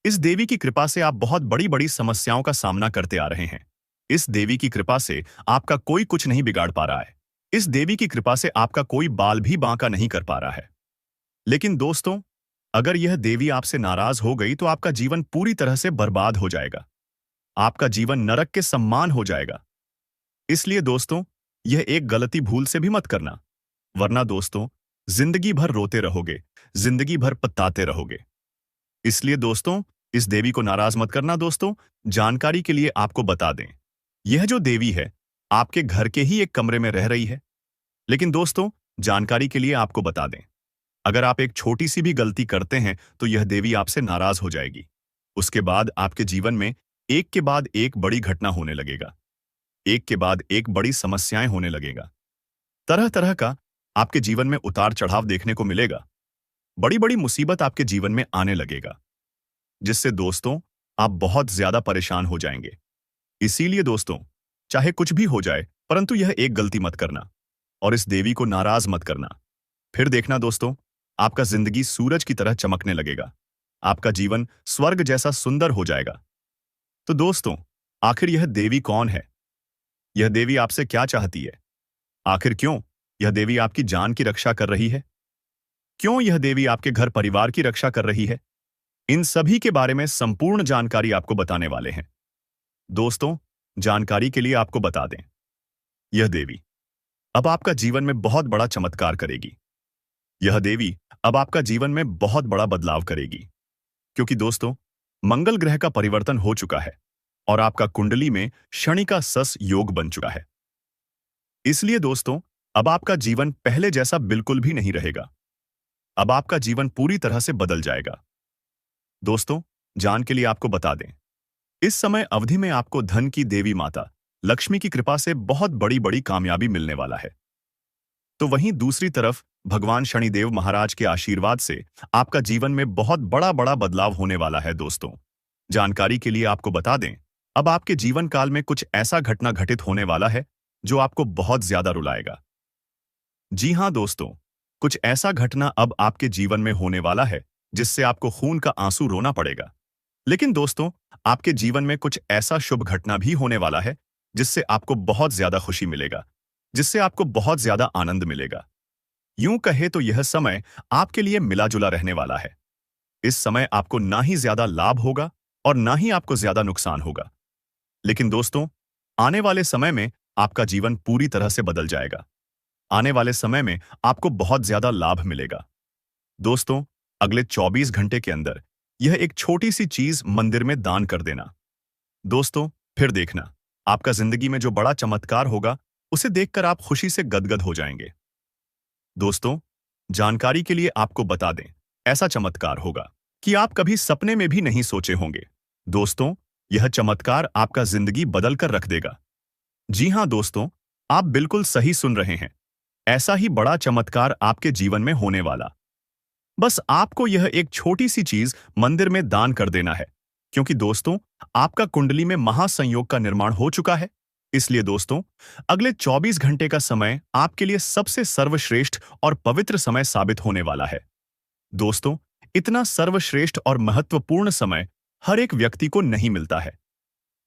इस देवी की कृपा से आप बहुत बड़ी बड़ी समस्याओं का सामना करते आ रहे हैं। इस देवी की कृपा से आपका कोई कुछ नहीं बिगाड़ पा रहा है। इस देवी की कृपा से आपका कोई बाल भी बांका नहीं कर पा रहा है। लेकिन दोस्तों, अगर यह देवी आपसे नाराज हो गई तो आपका जीवन पूरी तरह से बर्बाद हो जाएगा। आपका जीवन नरक के समान हो जाएगा। इसलिए दोस्तों, यह एक गलती भूल से भी मत करना, वरना दोस्तों जिंदगी भर रोते रहोगे, जिंदगी भर पछताते रहोगे। इसलिए दोस्तों, इस देवी को नाराज मत करना। दोस्तों, जानकारी के लिए आपको बता दें, यह जो देवी है आपके घर के ही एक कमरे में रह रही है। लेकिन दोस्तों, जानकारी के लिए आपको बता दें, अगर आप एक छोटी सी भी गलती करते हैं तो यह देवी आपसे नाराज हो जाएगी। उसके बाद आपके जीवन में एक के बाद एक बड़ी घटना होने लगेगा, एक के बाद एक बड़ी समस्याएं होने लगेगा। तरह तरह का आपके जीवन में उतार चढ़ाव देखने को मिलेगा। बड़ी बड़ी मुसीबत आपके जीवन में आने लगेगा, जिससे दोस्तों आप बहुत ज्यादा परेशान हो जाएंगे। इसीलिए दोस्तों, चाहे कुछ भी हो जाए, परंतु यह एक गलती मत करना और इस देवी को नाराज मत करना। फिर देखना दोस्तों, आपका जिंदगी सूरज की तरह चमकने लगेगा। आपका जीवन स्वर्ग जैसा सुंदर हो जाएगा। तो दोस्तों, आखिर यह देवी कौन है? यह देवी आपसे क्या चाहती है? आखिर क्यों यह देवी आपकी जान की रक्षा कर रही है? क्यों यह देवी आपके घर परिवार की रक्षा कर रही है? इन सभी के बारे में संपूर्ण जानकारी आपको बताने वाले हैं। दोस्तों, जानकारी के लिए आपको बता दें, यह देवी अब आपका जीवन में बहुत बड़ा चमत्कार करेगी। यह देवी अब आपका जीवन में बहुत बड़ा बदलाव करेगी। क्योंकि दोस्तों, मंगल ग्रह का परिवर्तन हो चुका है और आपका कुंडली में शनि का सस योग बन चुका है। इसलिए दोस्तों, अब आपका जीवन पहले जैसा बिल्कुल भी नहीं रहेगा। अब आपका जीवन पूरी तरह से बदल जाएगा। दोस्तों, जान के लिए आपको बता दें, इस समय अवधि में आपको धन की देवी माता लक्ष्मी की कृपा से बहुत बड़ी बड़ी कामयाबी मिलने वाला है। तो वहीं दूसरी तरफ भगवान शनिदेव महाराज के आशीर्वाद से आपका जीवन में बहुत बड़ा बड़ा बदलाव होने वाला है। दोस्तों, जानकारी के लिए आपको बता दें, अब आपके जीवन काल में कुछ ऐसा घटना घटित होने वाला है जो आपको बहुत ज्यादा रुलाएगा। जी हाँ दोस्तों, कुछ ऐसा घटना अब आपके जीवन में होने वाला है जिससे आपको खून का आंसू रोना पड़ेगा। लेकिन दोस्तों, आपके जीवन में कुछ ऐसा शुभ घटना भी होने वाला है जिससे आपको बहुत ज्यादा खुशी मिलेगा, जिससे आपको बहुत ज्यादा आनंद मिलेगा। यूं कहे तो यह समय आपके लिए मिला जुला रहने वाला है। इस समय आपको ना ही ज्यादा लाभ होगा और ना ही आपको ज्यादा नुकसान होगा। लेकिन दोस्तों, आने वाले समय में आपका जीवन पूरी तरह से बदल जाएगा। आने वाले समय में आपको बहुत ज्यादा लाभ मिलेगा। दोस्तों, अगले 24 घंटे के अंदर यह एक छोटी सी चीज मंदिर में दान कर देना। दोस्तों, फिर देखना, आपका जिंदगी में जो बड़ा चमत्कार होगा उसे देखकर आप खुशी से गदगद हो जाएंगे। दोस्तों, जानकारी के लिए आपको बता दें, ऐसा चमत्कार होगा कि आप कभी सपने में भी नहीं सोचे होंगे। दोस्तों, यह चमत्कार आपका जिंदगी बदल कर रख देगा। जी हाँ दोस्तों, आप बिल्कुल सही सुन रहे हैं। ऐसा ही बड़ा चमत्कार आपके जीवन में होने वाला। बस आपको यह एक छोटी सी चीज मंदिर में दान कर देना है। क्योंकि दोस्तों, आपका कुंडली में महासंयोग का निर्माण हो चुका है। इसलिए दोस्तों, अगले 24 घंटे का समय आपके लिए सबसे सर्वश्रेष्ठ और पवित्र समय साबित होने वाला है। दोस्तों, इतना सर्वश्रेष्ठ और महत्वपूर्ण समय हर एक व्यक्ति को नहीं मिलता है।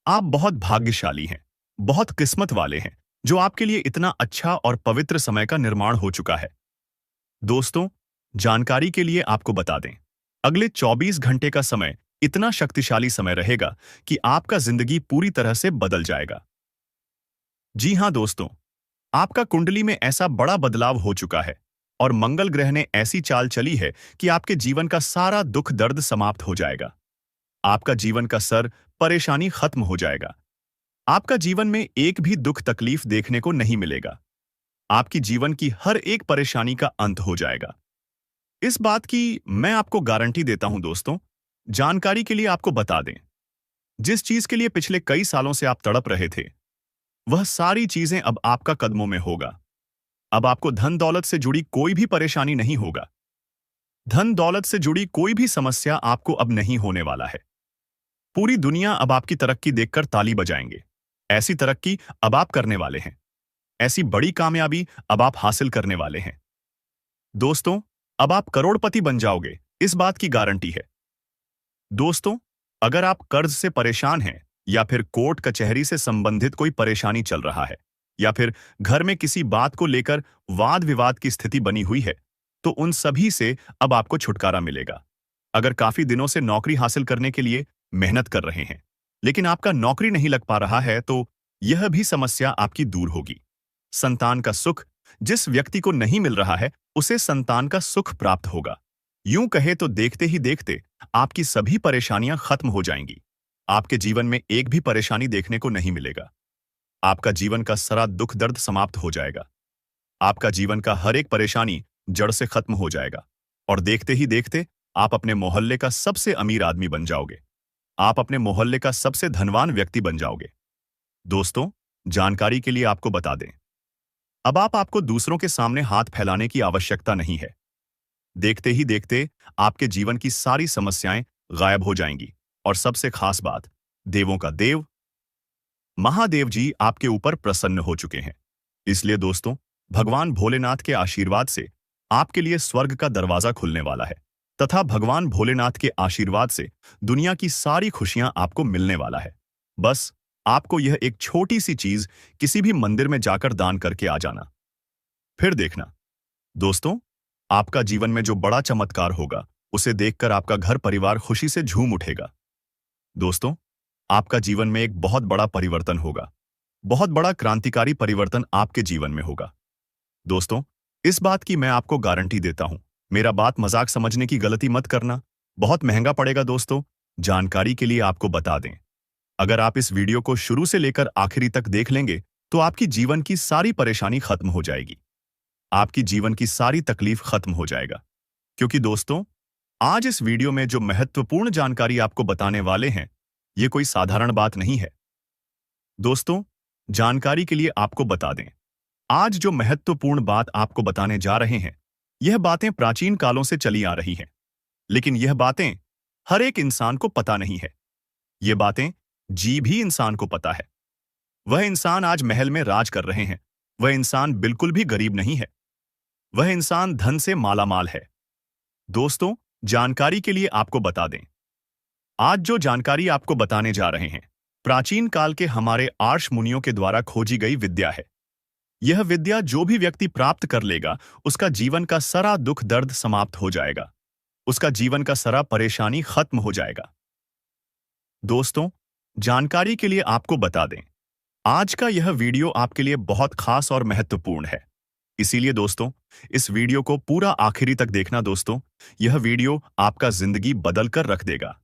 आप बहुत भाग्यशाली हैं, बहुत किस्मत वाले हैं, जो आपके लिए इतना अच्छा और पवित्र समय का निर्माण हो चुका है। दोस्तों, जानकारी के लिए आपको बता दें, अगले 24 घंटे का समय इतना शक्तिशाली समय रहेगा कि आपका जिंदगी पूरी तरह से बदल जाएगा। जी हाँ दोस्तों, आपका कुंडली में ऐसा बड़ा बदलाव हो चुका है और मंगल ग्रह ने ऐसी चाल चली है कि आपके जीवन का सारा दुख दर्द समाप्त हो जाएगा। आपका जीवन का सर परेशानी खत्म हो जाएगा। आपका जीवन में एक भी दुख तकलीफ देखने को नहीं मिलेगा। आपकी जीवन की हर एक परेशानी का अंत हो जाएगा। इस बात की मैं आपको गारंटी देता हूं दोस्तों। जानकारी के लिए आपको बता दें, जिस चीज के लिए पिछले कई सालों से आप तड़प रहे थे, वह सारी चीजें अब आपका कदमों में होगा। अब आपको धन दौलत से जुड़ी कोई भी परेशानी नहीं होगा। धन दौलत से जुड़ी कोई भी समस्या आपको अब नहीं होने वाला है। पूरी दुनिया अब आपकी तरक्की देखकर ताली बजाएंगे। ऐसी तरक्की अब आप करने वाले हैं। ऐसी बड़ी कामयाबी अब आप हासिल करने वाले हैं। दोस्तों, अब आप करोड़पति बन जाओगे, इस बात की गारंटी है। दोस्तों, अगर आप कर्ज से परेशान हैं या फिर कोर्ट कचहरी से संबंधित कोई परेशानी चल रहा है या फिर घर में किसी बात को लेकर वाद विवाद की स्थिति बनी हुई है, तो उन सभी से अब आपको छुटकारा मिलेगा। अगर काफी दिनों से नौकरी हासिल करने के लिए मेहनत कर रहे हैं लेकिन आपका नौकरी नहीं लग पा रहा है, तो यह भी समस्या आपकी दूर होगी। संतान का सुख जिस व्यक्ति को नहीं मिल रहा है, उसे संतान का सुख प्राप्त होगा। यूं कहे तो देखते ही देखते आपकी सभी परेशानियां खत्म हो जाएंगी। आपके जीवन में एक भी परेशानी देखने को नहीं मिलेगा। आपका जीवन का सारा दुख दर्द समाप्त हो जाएगा। आपका जीवन का हर एक परेशानी जड़ से खत्म हो जाएगा और देखते ही देखते आप अपने मोहल्ले का सबसे अमीर आदमी बन जाओगे। आप अपने मोहल्ले का सबसे धनवान व्यक्ति बन जाओगे। दोस्तों, जानकारी के लिए आपको बता दें, अब आपको दूसरों के सामने हाथ फैलाने की आवश्यकता नहीं है। देखते ही देखते आपके जीवन की सारी समस्याएं गायब हो जाएंगी और सबसे खास बात, देवों का देव महादेव जी आपके ऊपर प्रसन्न हो चुके हैं। इसलिए दोस्तों, भगवान भोलेनाथ के आशीर्वाद से आपके लिए स्वर्ग का दरवाजा खुलने वाला है तथा भगवान भोलेनाथ के आशीर्वाद से दुनिया की सारी खुशियां आपको मिलने वाला है। बस आपको यह एक छोटी सी चीज किसी भी मंदिर में जाकर दान करके आ जाना। फिर देखना दोस्तों, आपका जीवन में जो बड़ा चमत्कार होगा उसे देखकर आपका घर परिवार खुशी से झूम उठेगा। दोस्तों, आपका जीवन में एक बहुत बड़ा परिवर्तन होगा। बहुत बड़ा क्रांतिकारी परिवर्तन आपके जीवन में होगा। दोस्तों, इस बात की मैं आपको गारंटी देता हूं। मेरा बात मजाक समझने की गलती मत करना। बहुत महंगा पड़ेगा दोस्तों। जानकारी के लिए आपको बता दें, अगर आप इस वीडियो को शुरू से लेकर आखिरी तक देख लेंगे तो आपकी जीवन की सारी परेशानी खत्म हो जाएगी। आपकी जीवन की सारी तकलीफ खत्म हो जाएगा। क्योंकि दोस्तों, आज इस वीडियो में जो महत्वपूर्ण जानकारी आपको बताने वाले हैं, ये कोई साधारण बात नहीं है। दोस्तों, जानकारी के लिए आपको बता दें, आज जो महत्वपूर्ण बात आपको बताने जा रहे हैं, यह बातें प्राचीन कालों से चली आ रही हैं। लेकिन यह बातें हर एक इंसान को पता नहीं है। ये बातें जी भी इंसान को पता है। वह इंसान आज महल में राज कर रहे हैं। वह इंसान बिल्कुल भी गरीब नहीं है। वह इंसान धन से मालामाल है। दोस्तों, जानकारी के लिए आपको बता दें, आज जो जानकारी आपको बताने जा रहे हैं, प्राचीन काल के हमारे आर्ष मुनियों के द्वारा खोजी गई विद्या है। यह विद्या जो भी व्यक्ति प्राप्त कर लेगा, उसका जीवन का सारा दुख दर्द समाप्त हो जाएगा। उसका जीवन का सारा परेशानी खत्म हो जाएगा। दोस्तों, जानकारी के लिए आपको बता दें, आज का यह वीडियो आपके लिए बहुत खास और महत्वपूर्ण है। इसीलिए दोस्तों, इस वीडियो को पूरा आखिरी तक देखना। दोस्तों, यह वीडियो आपका जिंदगी बदल कर रख देगा।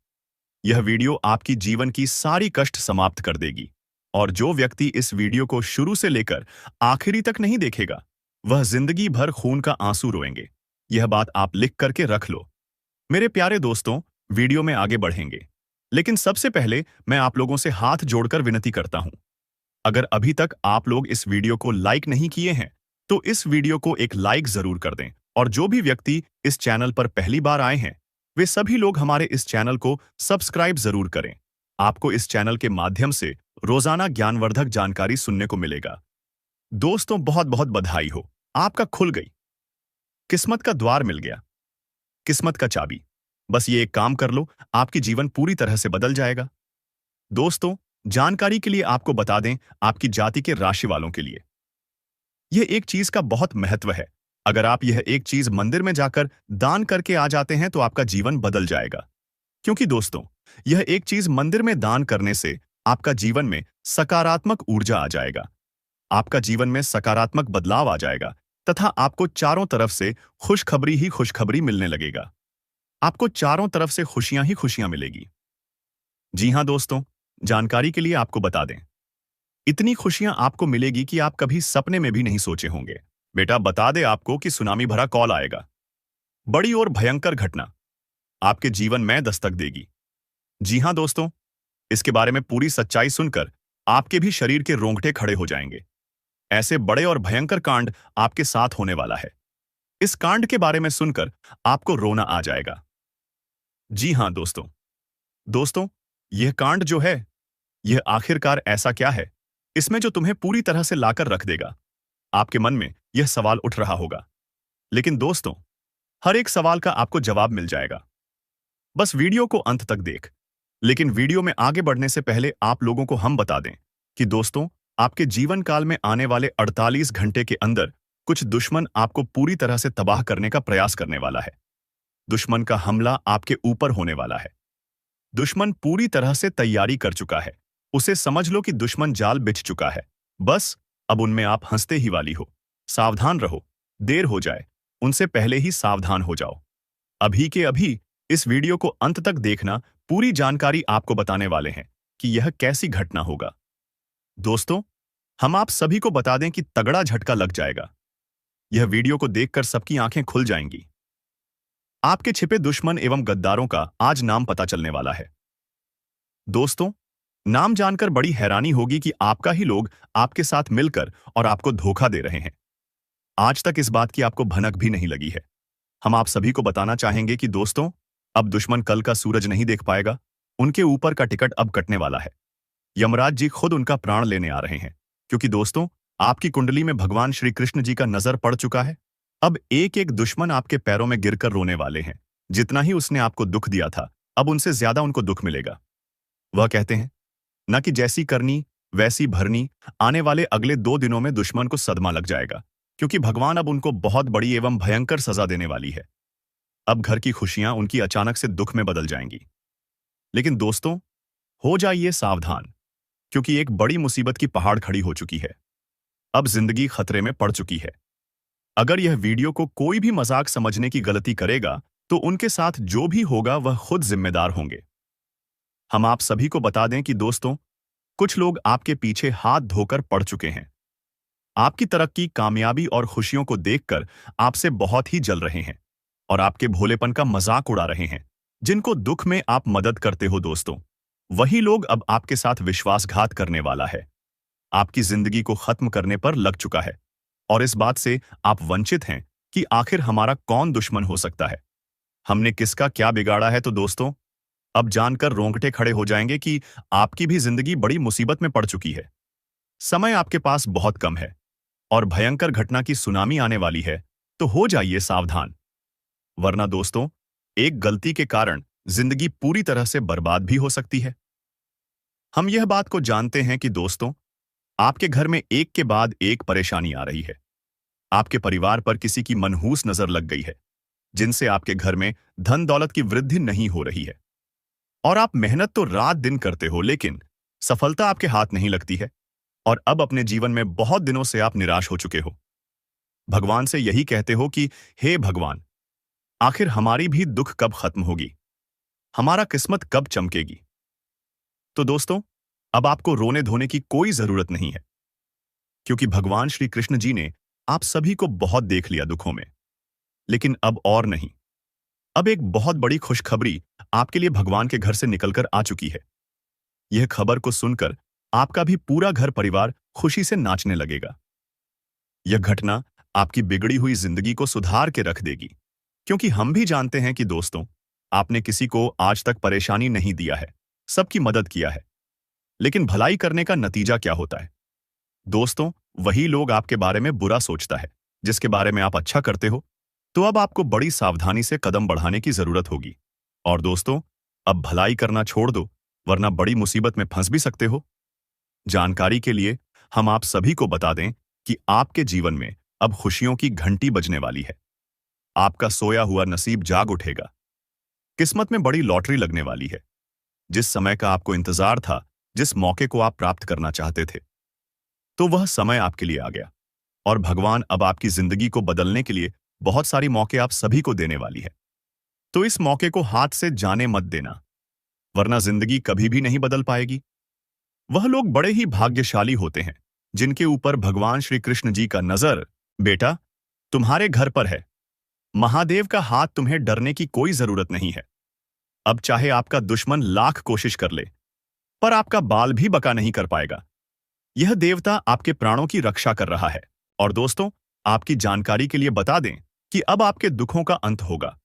यह वीडियो आपकी जीवन की सारी कष्ट समाप्त कर देगी। और जो व्यक्ति इस वीडियो को शुरू से लेकर आखिरी तक नहीं देखेगा, वह जिंदगी भर खून का आंसू रोएंगे। यह बात आप लिख करके रख लो। मेरे प्यारे दोस्तों, वीडियो में आगे बढ़ेंगे, लेकिन सबसे पहले मैं आप लोगों से हाथ जोड़कर विनती करता हूं, अगर अभी तक आप लोग इस वीडियो को लाइक नहीं किए हैं, तो इस वीडियो को एक लाइक जरूर कर दें। और जो भी व्यक्ति इस चैनल पर पहली बार आए हैं, वे सभी लोग हमारे इस चैनल को सब्सक्राइब जरूर करें। आपको इस चैनल के माध्यम से रोजाना ज्ञानवर्धक जानकारी सुनने को मिलेगा। दोस्तों, बहुत बहुत बधाई हो, आपका खुल गई। किस्मत का द्वार मिल गया, किस्मत का चाबी। बस ये एक काम कर लो, आपकी जीवन पूरी तरह से बदल जाएगा। दोस्तों, जानकारी के लिए आपको बता दें, आपकी जाति के राशि वालों के लिए यह एक चीज का बहुत महत्व है। अगर आप यह एक चीज मंदिर में जाकर दान करके आ जाते हैं तो आपका जीवन बदल जाएगा। क्योंकि दोस्तों, यह एक चीज मंदिर में दान करने से आपका जीवन में सकारात्मक ऊर्जा आ जाएगा। आपका जीवन में सकारात्मक बदलाव आ जाएगा तथा आपको चारों तरफ से खुशखबरी ही खुशखबरी मिलने लगेगा। आपको चारों तरफ से खुशियां ही खुशियां मिलेगी। जी हां दोस्तों, जानकारी के लिए आपको बता दें, इतनी खुशियां आपको मिलेगी कि आप कभी सपने में भी नहीं सोचे होंगे। बेटा, बता दे आपको कि सुनामी भरा कॉल आएगा। बड़ी और भयंकर घटना आपके जीवन में दस्तक देगी। जी हां दोस्तों, इसके बारे में पूरी सच्चाई सुनकर आपके भी शरीर के रोंगटे खड़े हो जाएंगे। ऐसे बड़े और भयंकर कांड आपके साथ होने वाला है। इस कांड के बारे में सुनकर आपको रोना आ जाएगा। जी हां दोस्तों, दोस्तों, यह कांड जो है, यह आखिरकार ऐसा क्या है, इसमें जो तुम्हें पूरी तरह से लाकर रख देगा। आपके मन में यह सवाल उठ रहा होगा। लेकिन दोस्तों, हर एक सवाल का आपको जवाब मिल जाएगा। बस वीडियो को अंत तक देख। लेकिन वीडियो में आगे बढ़ने से पहले आप लोगों को हम बता दें कि दोस्तों, आपके जीवन काल में आने वाले 48 घंटे के अंदर कुछ दुश्मन आपको पूरी तरह से तबाह करने का प्रयास करने वाला है। दुश्मन का हमला आपके ऊपर होने वाला है। दुश्मन पूरी तरह से तैयारी कर चुका है। उसे समझ लो कि दुश्मन जाल बिछ चुका है। बस अब उनमें आप हंसते ही वाली हो। सावधान रहो, देर हो जाए, उनसे पहले ही सावधान हो जाओ। अभी के अभी इस वीडियो को अंत तक देखना। पूरी जानकारी आपको बताने वाले हैं कि यह कैसी घटना होगा। दोस्तों, हम आप सभी को बता दें कि तगड़ा झटका लग जाएगा। यह वीडियो को देखकर सबकी आंखें खुल जाएंगी। आपके छिपे दुश्मन एवं गद्दारों का आज नाम पता चलने वाला है। दोस्तों, नाम जानकर बड़ी हैरानी होगी कि आपका ही लोग आपके साथ मिलकर और आपको धोखा दे रहे हैं। आज तक इस बात की आपको भनक भी नहीं लगी है। हम आप सभी को बताना चाहेंगे कि दोस्तों, अब दुश्मन कल का सूरज नहीं देख पाएगा। उनके ऊपर का टिकट अब कटने वाला है। यमराज जी खुद उनका प्राण लेने आ रहे हैं। क्योंकि दोस्तों, आपकी कुंडली में भगवान श्री कृष्ण जी का नजर पड़ चुका है। अब एक एक दुश्मन आपके पैरों में गिरकर रोने वाले हैं। जितना ही उसने आपको दुख दिया था, अब उनसे ज्यादा उनको दुख मिलेगा। वह कहते हैं न कि जैसी करनी वैसी भरनी। आने वाले अगले 2 दिनों में दुश्मन को सदमा लग जाएगा, क्योंकि भगवान अब उनको बहुत बड़ी एवं भयंकर सजा देने वाली है। अब घर की खुशियां उनकी अचानक से दुख में बदल जाएंगी। लेकिन दोस्तों, हो जाइए सावधान, क्योंकि एक बड़ी मुसीबत की पहाड़ खड़ी हो चुकी है। अब जिंदगी खतरे में पड़ चुकी है। अगर यह वीडियो को कोई भी मजाक समझने की गलती करेगा, तो उनके साथ जो भी होगा वह खुद जिम्मेदार होंगे। हम आप सभी को बता दें कि दोस्तों, कुछ लोग आपके पीछे हाथ धोकर पड़ चुके हैं। आपकी तरक्की, कामयाबी और खुशियों को देखकर आपसे बहुत ही जल रहे हैं और आपके भोलेपन का मजाक उड़ा रहे हैं। जिनको दुख में आप मदद करते हो दोस्तों, वही लोग अब आपके साथ विश्वासघात करने वाला है। आपकी जिंदगी को खत्म करने पर लग चुका है और इस बात से आप वंचित हैं कि आखिर हमारा कौन दुश्मन हो सकता है, हमने किसका क्या बिगाड़ा है। तो दोस्तों, अब जानकर रोंगटे खड़े हो जाएंगे कि आपकी भी जिंदगी बड़ी मुसीबत में पड़ चुकी है। समय आपके पास बहुत कम है और भयंकर घटना की सुनामी आने वाली है, तो हो जाइए सावधान। वरना दोस्तों, एक गलती के कारण जिंदगी पूरी तरह से बर्बाद भी हो सकती है। हम यह बात को जानते हैं कि दोस्तों, आपके घर में एक के बाद एक परेशानी आ रही है। आपके परिवार पर किसी की मनहूस नजर लग गई है, जिनसे आपके घर में धन दौलत की वृद्धि नहीं हो रही है। और आप मेहनत तो रात दिन करते हो, लेकिन सफलता आपके हाथ नहीं लगती है और अब अपने जीवन में बहुत दिनों से आप निराश हो चुके हो। भगवान से यही कहते हो कि हे भगवान, आखिर हमारी भी दुख कब खत्म होगी, हमारा किस्मत कब चमकेगी। तो दोस्तों, अब आपको रोने धोने की कोई जरूरत नहीं है, क्योंकि भगवान श्री कृष्ण जी ने आप सभी को बहुत देख लिया दुखों में। लेकिन अब और नहीं। अब एक बहुत बड़ी खुशखबरी आपके लिए भगवान के घर से निकलकर आ चुकी है। यह खबर को सुनकर आपका भी पूरा घर परिवार खुशी से नाचने लगेगा। यह घटना आपकी बिगड़ी हुई जिंदगी को सुधार के रख देगी, क्योंकि हम भी जानते हैं कि दोस्तों, आपने किसी को आज तक परेशानी नहीं दिया है, सबकी मदद किया है। लेकिन भलाई करने का नतीजा क्या होता है दोस्तों? वही लोग आपके बारे में बुरा सोचता है जिसके बारे में आप अच्छा करते हो। तो अब आपको बड़ी सावधानी से कदम बढ़ाने की जरूरत होगी। और दोस्तों, अब भलाई करना छोड़ दो, वरना बड़ी मुसीबत में फंस भी सकते हो। जानकारी के लिए हम आप सभी को बता दें कि आपके जीवन में अब खुशियों की घंटी बजने वाली है। आपका सोया हुआ नसीब जाग उठेगा। किस्मत में बड़ी लॉटरी लगने वाली है। जिस समय का आपको इंतजार था, जिस मौके को आप प्राप्त करना चाहते थे, तो वह समय आपके लिए आ गया। और भगवान अब आपकी जिंदगी को बदलने के लिए बहुत सारी मौके आप सभी को देने वाली है। तो इस मौके को हाथ से जाने मत देना, वरना जिंदगी कभी भी नहीं बदल पाएगी। वह लोग बड़े ही भाग्यशाली होते हैं जिनके ऊपर भगवान श्री कृष्ण जी का नजर, बेटा, तुम्हारे घर पर है। महादेव का हाथ, तुम्हें डरने की कोई जरूरत नहीं है। अब चाहे आपका दुश्मन लाख कोशिश कर ले, पर आपका बाल भी बका नहीं कर पाएगा। यह देवता आपके प्राणों की रक्षा कर रहा है। और दोस्तों, आपकी जानकारी के लिए बता दें कि अब आपके दुखों का अंत होगा।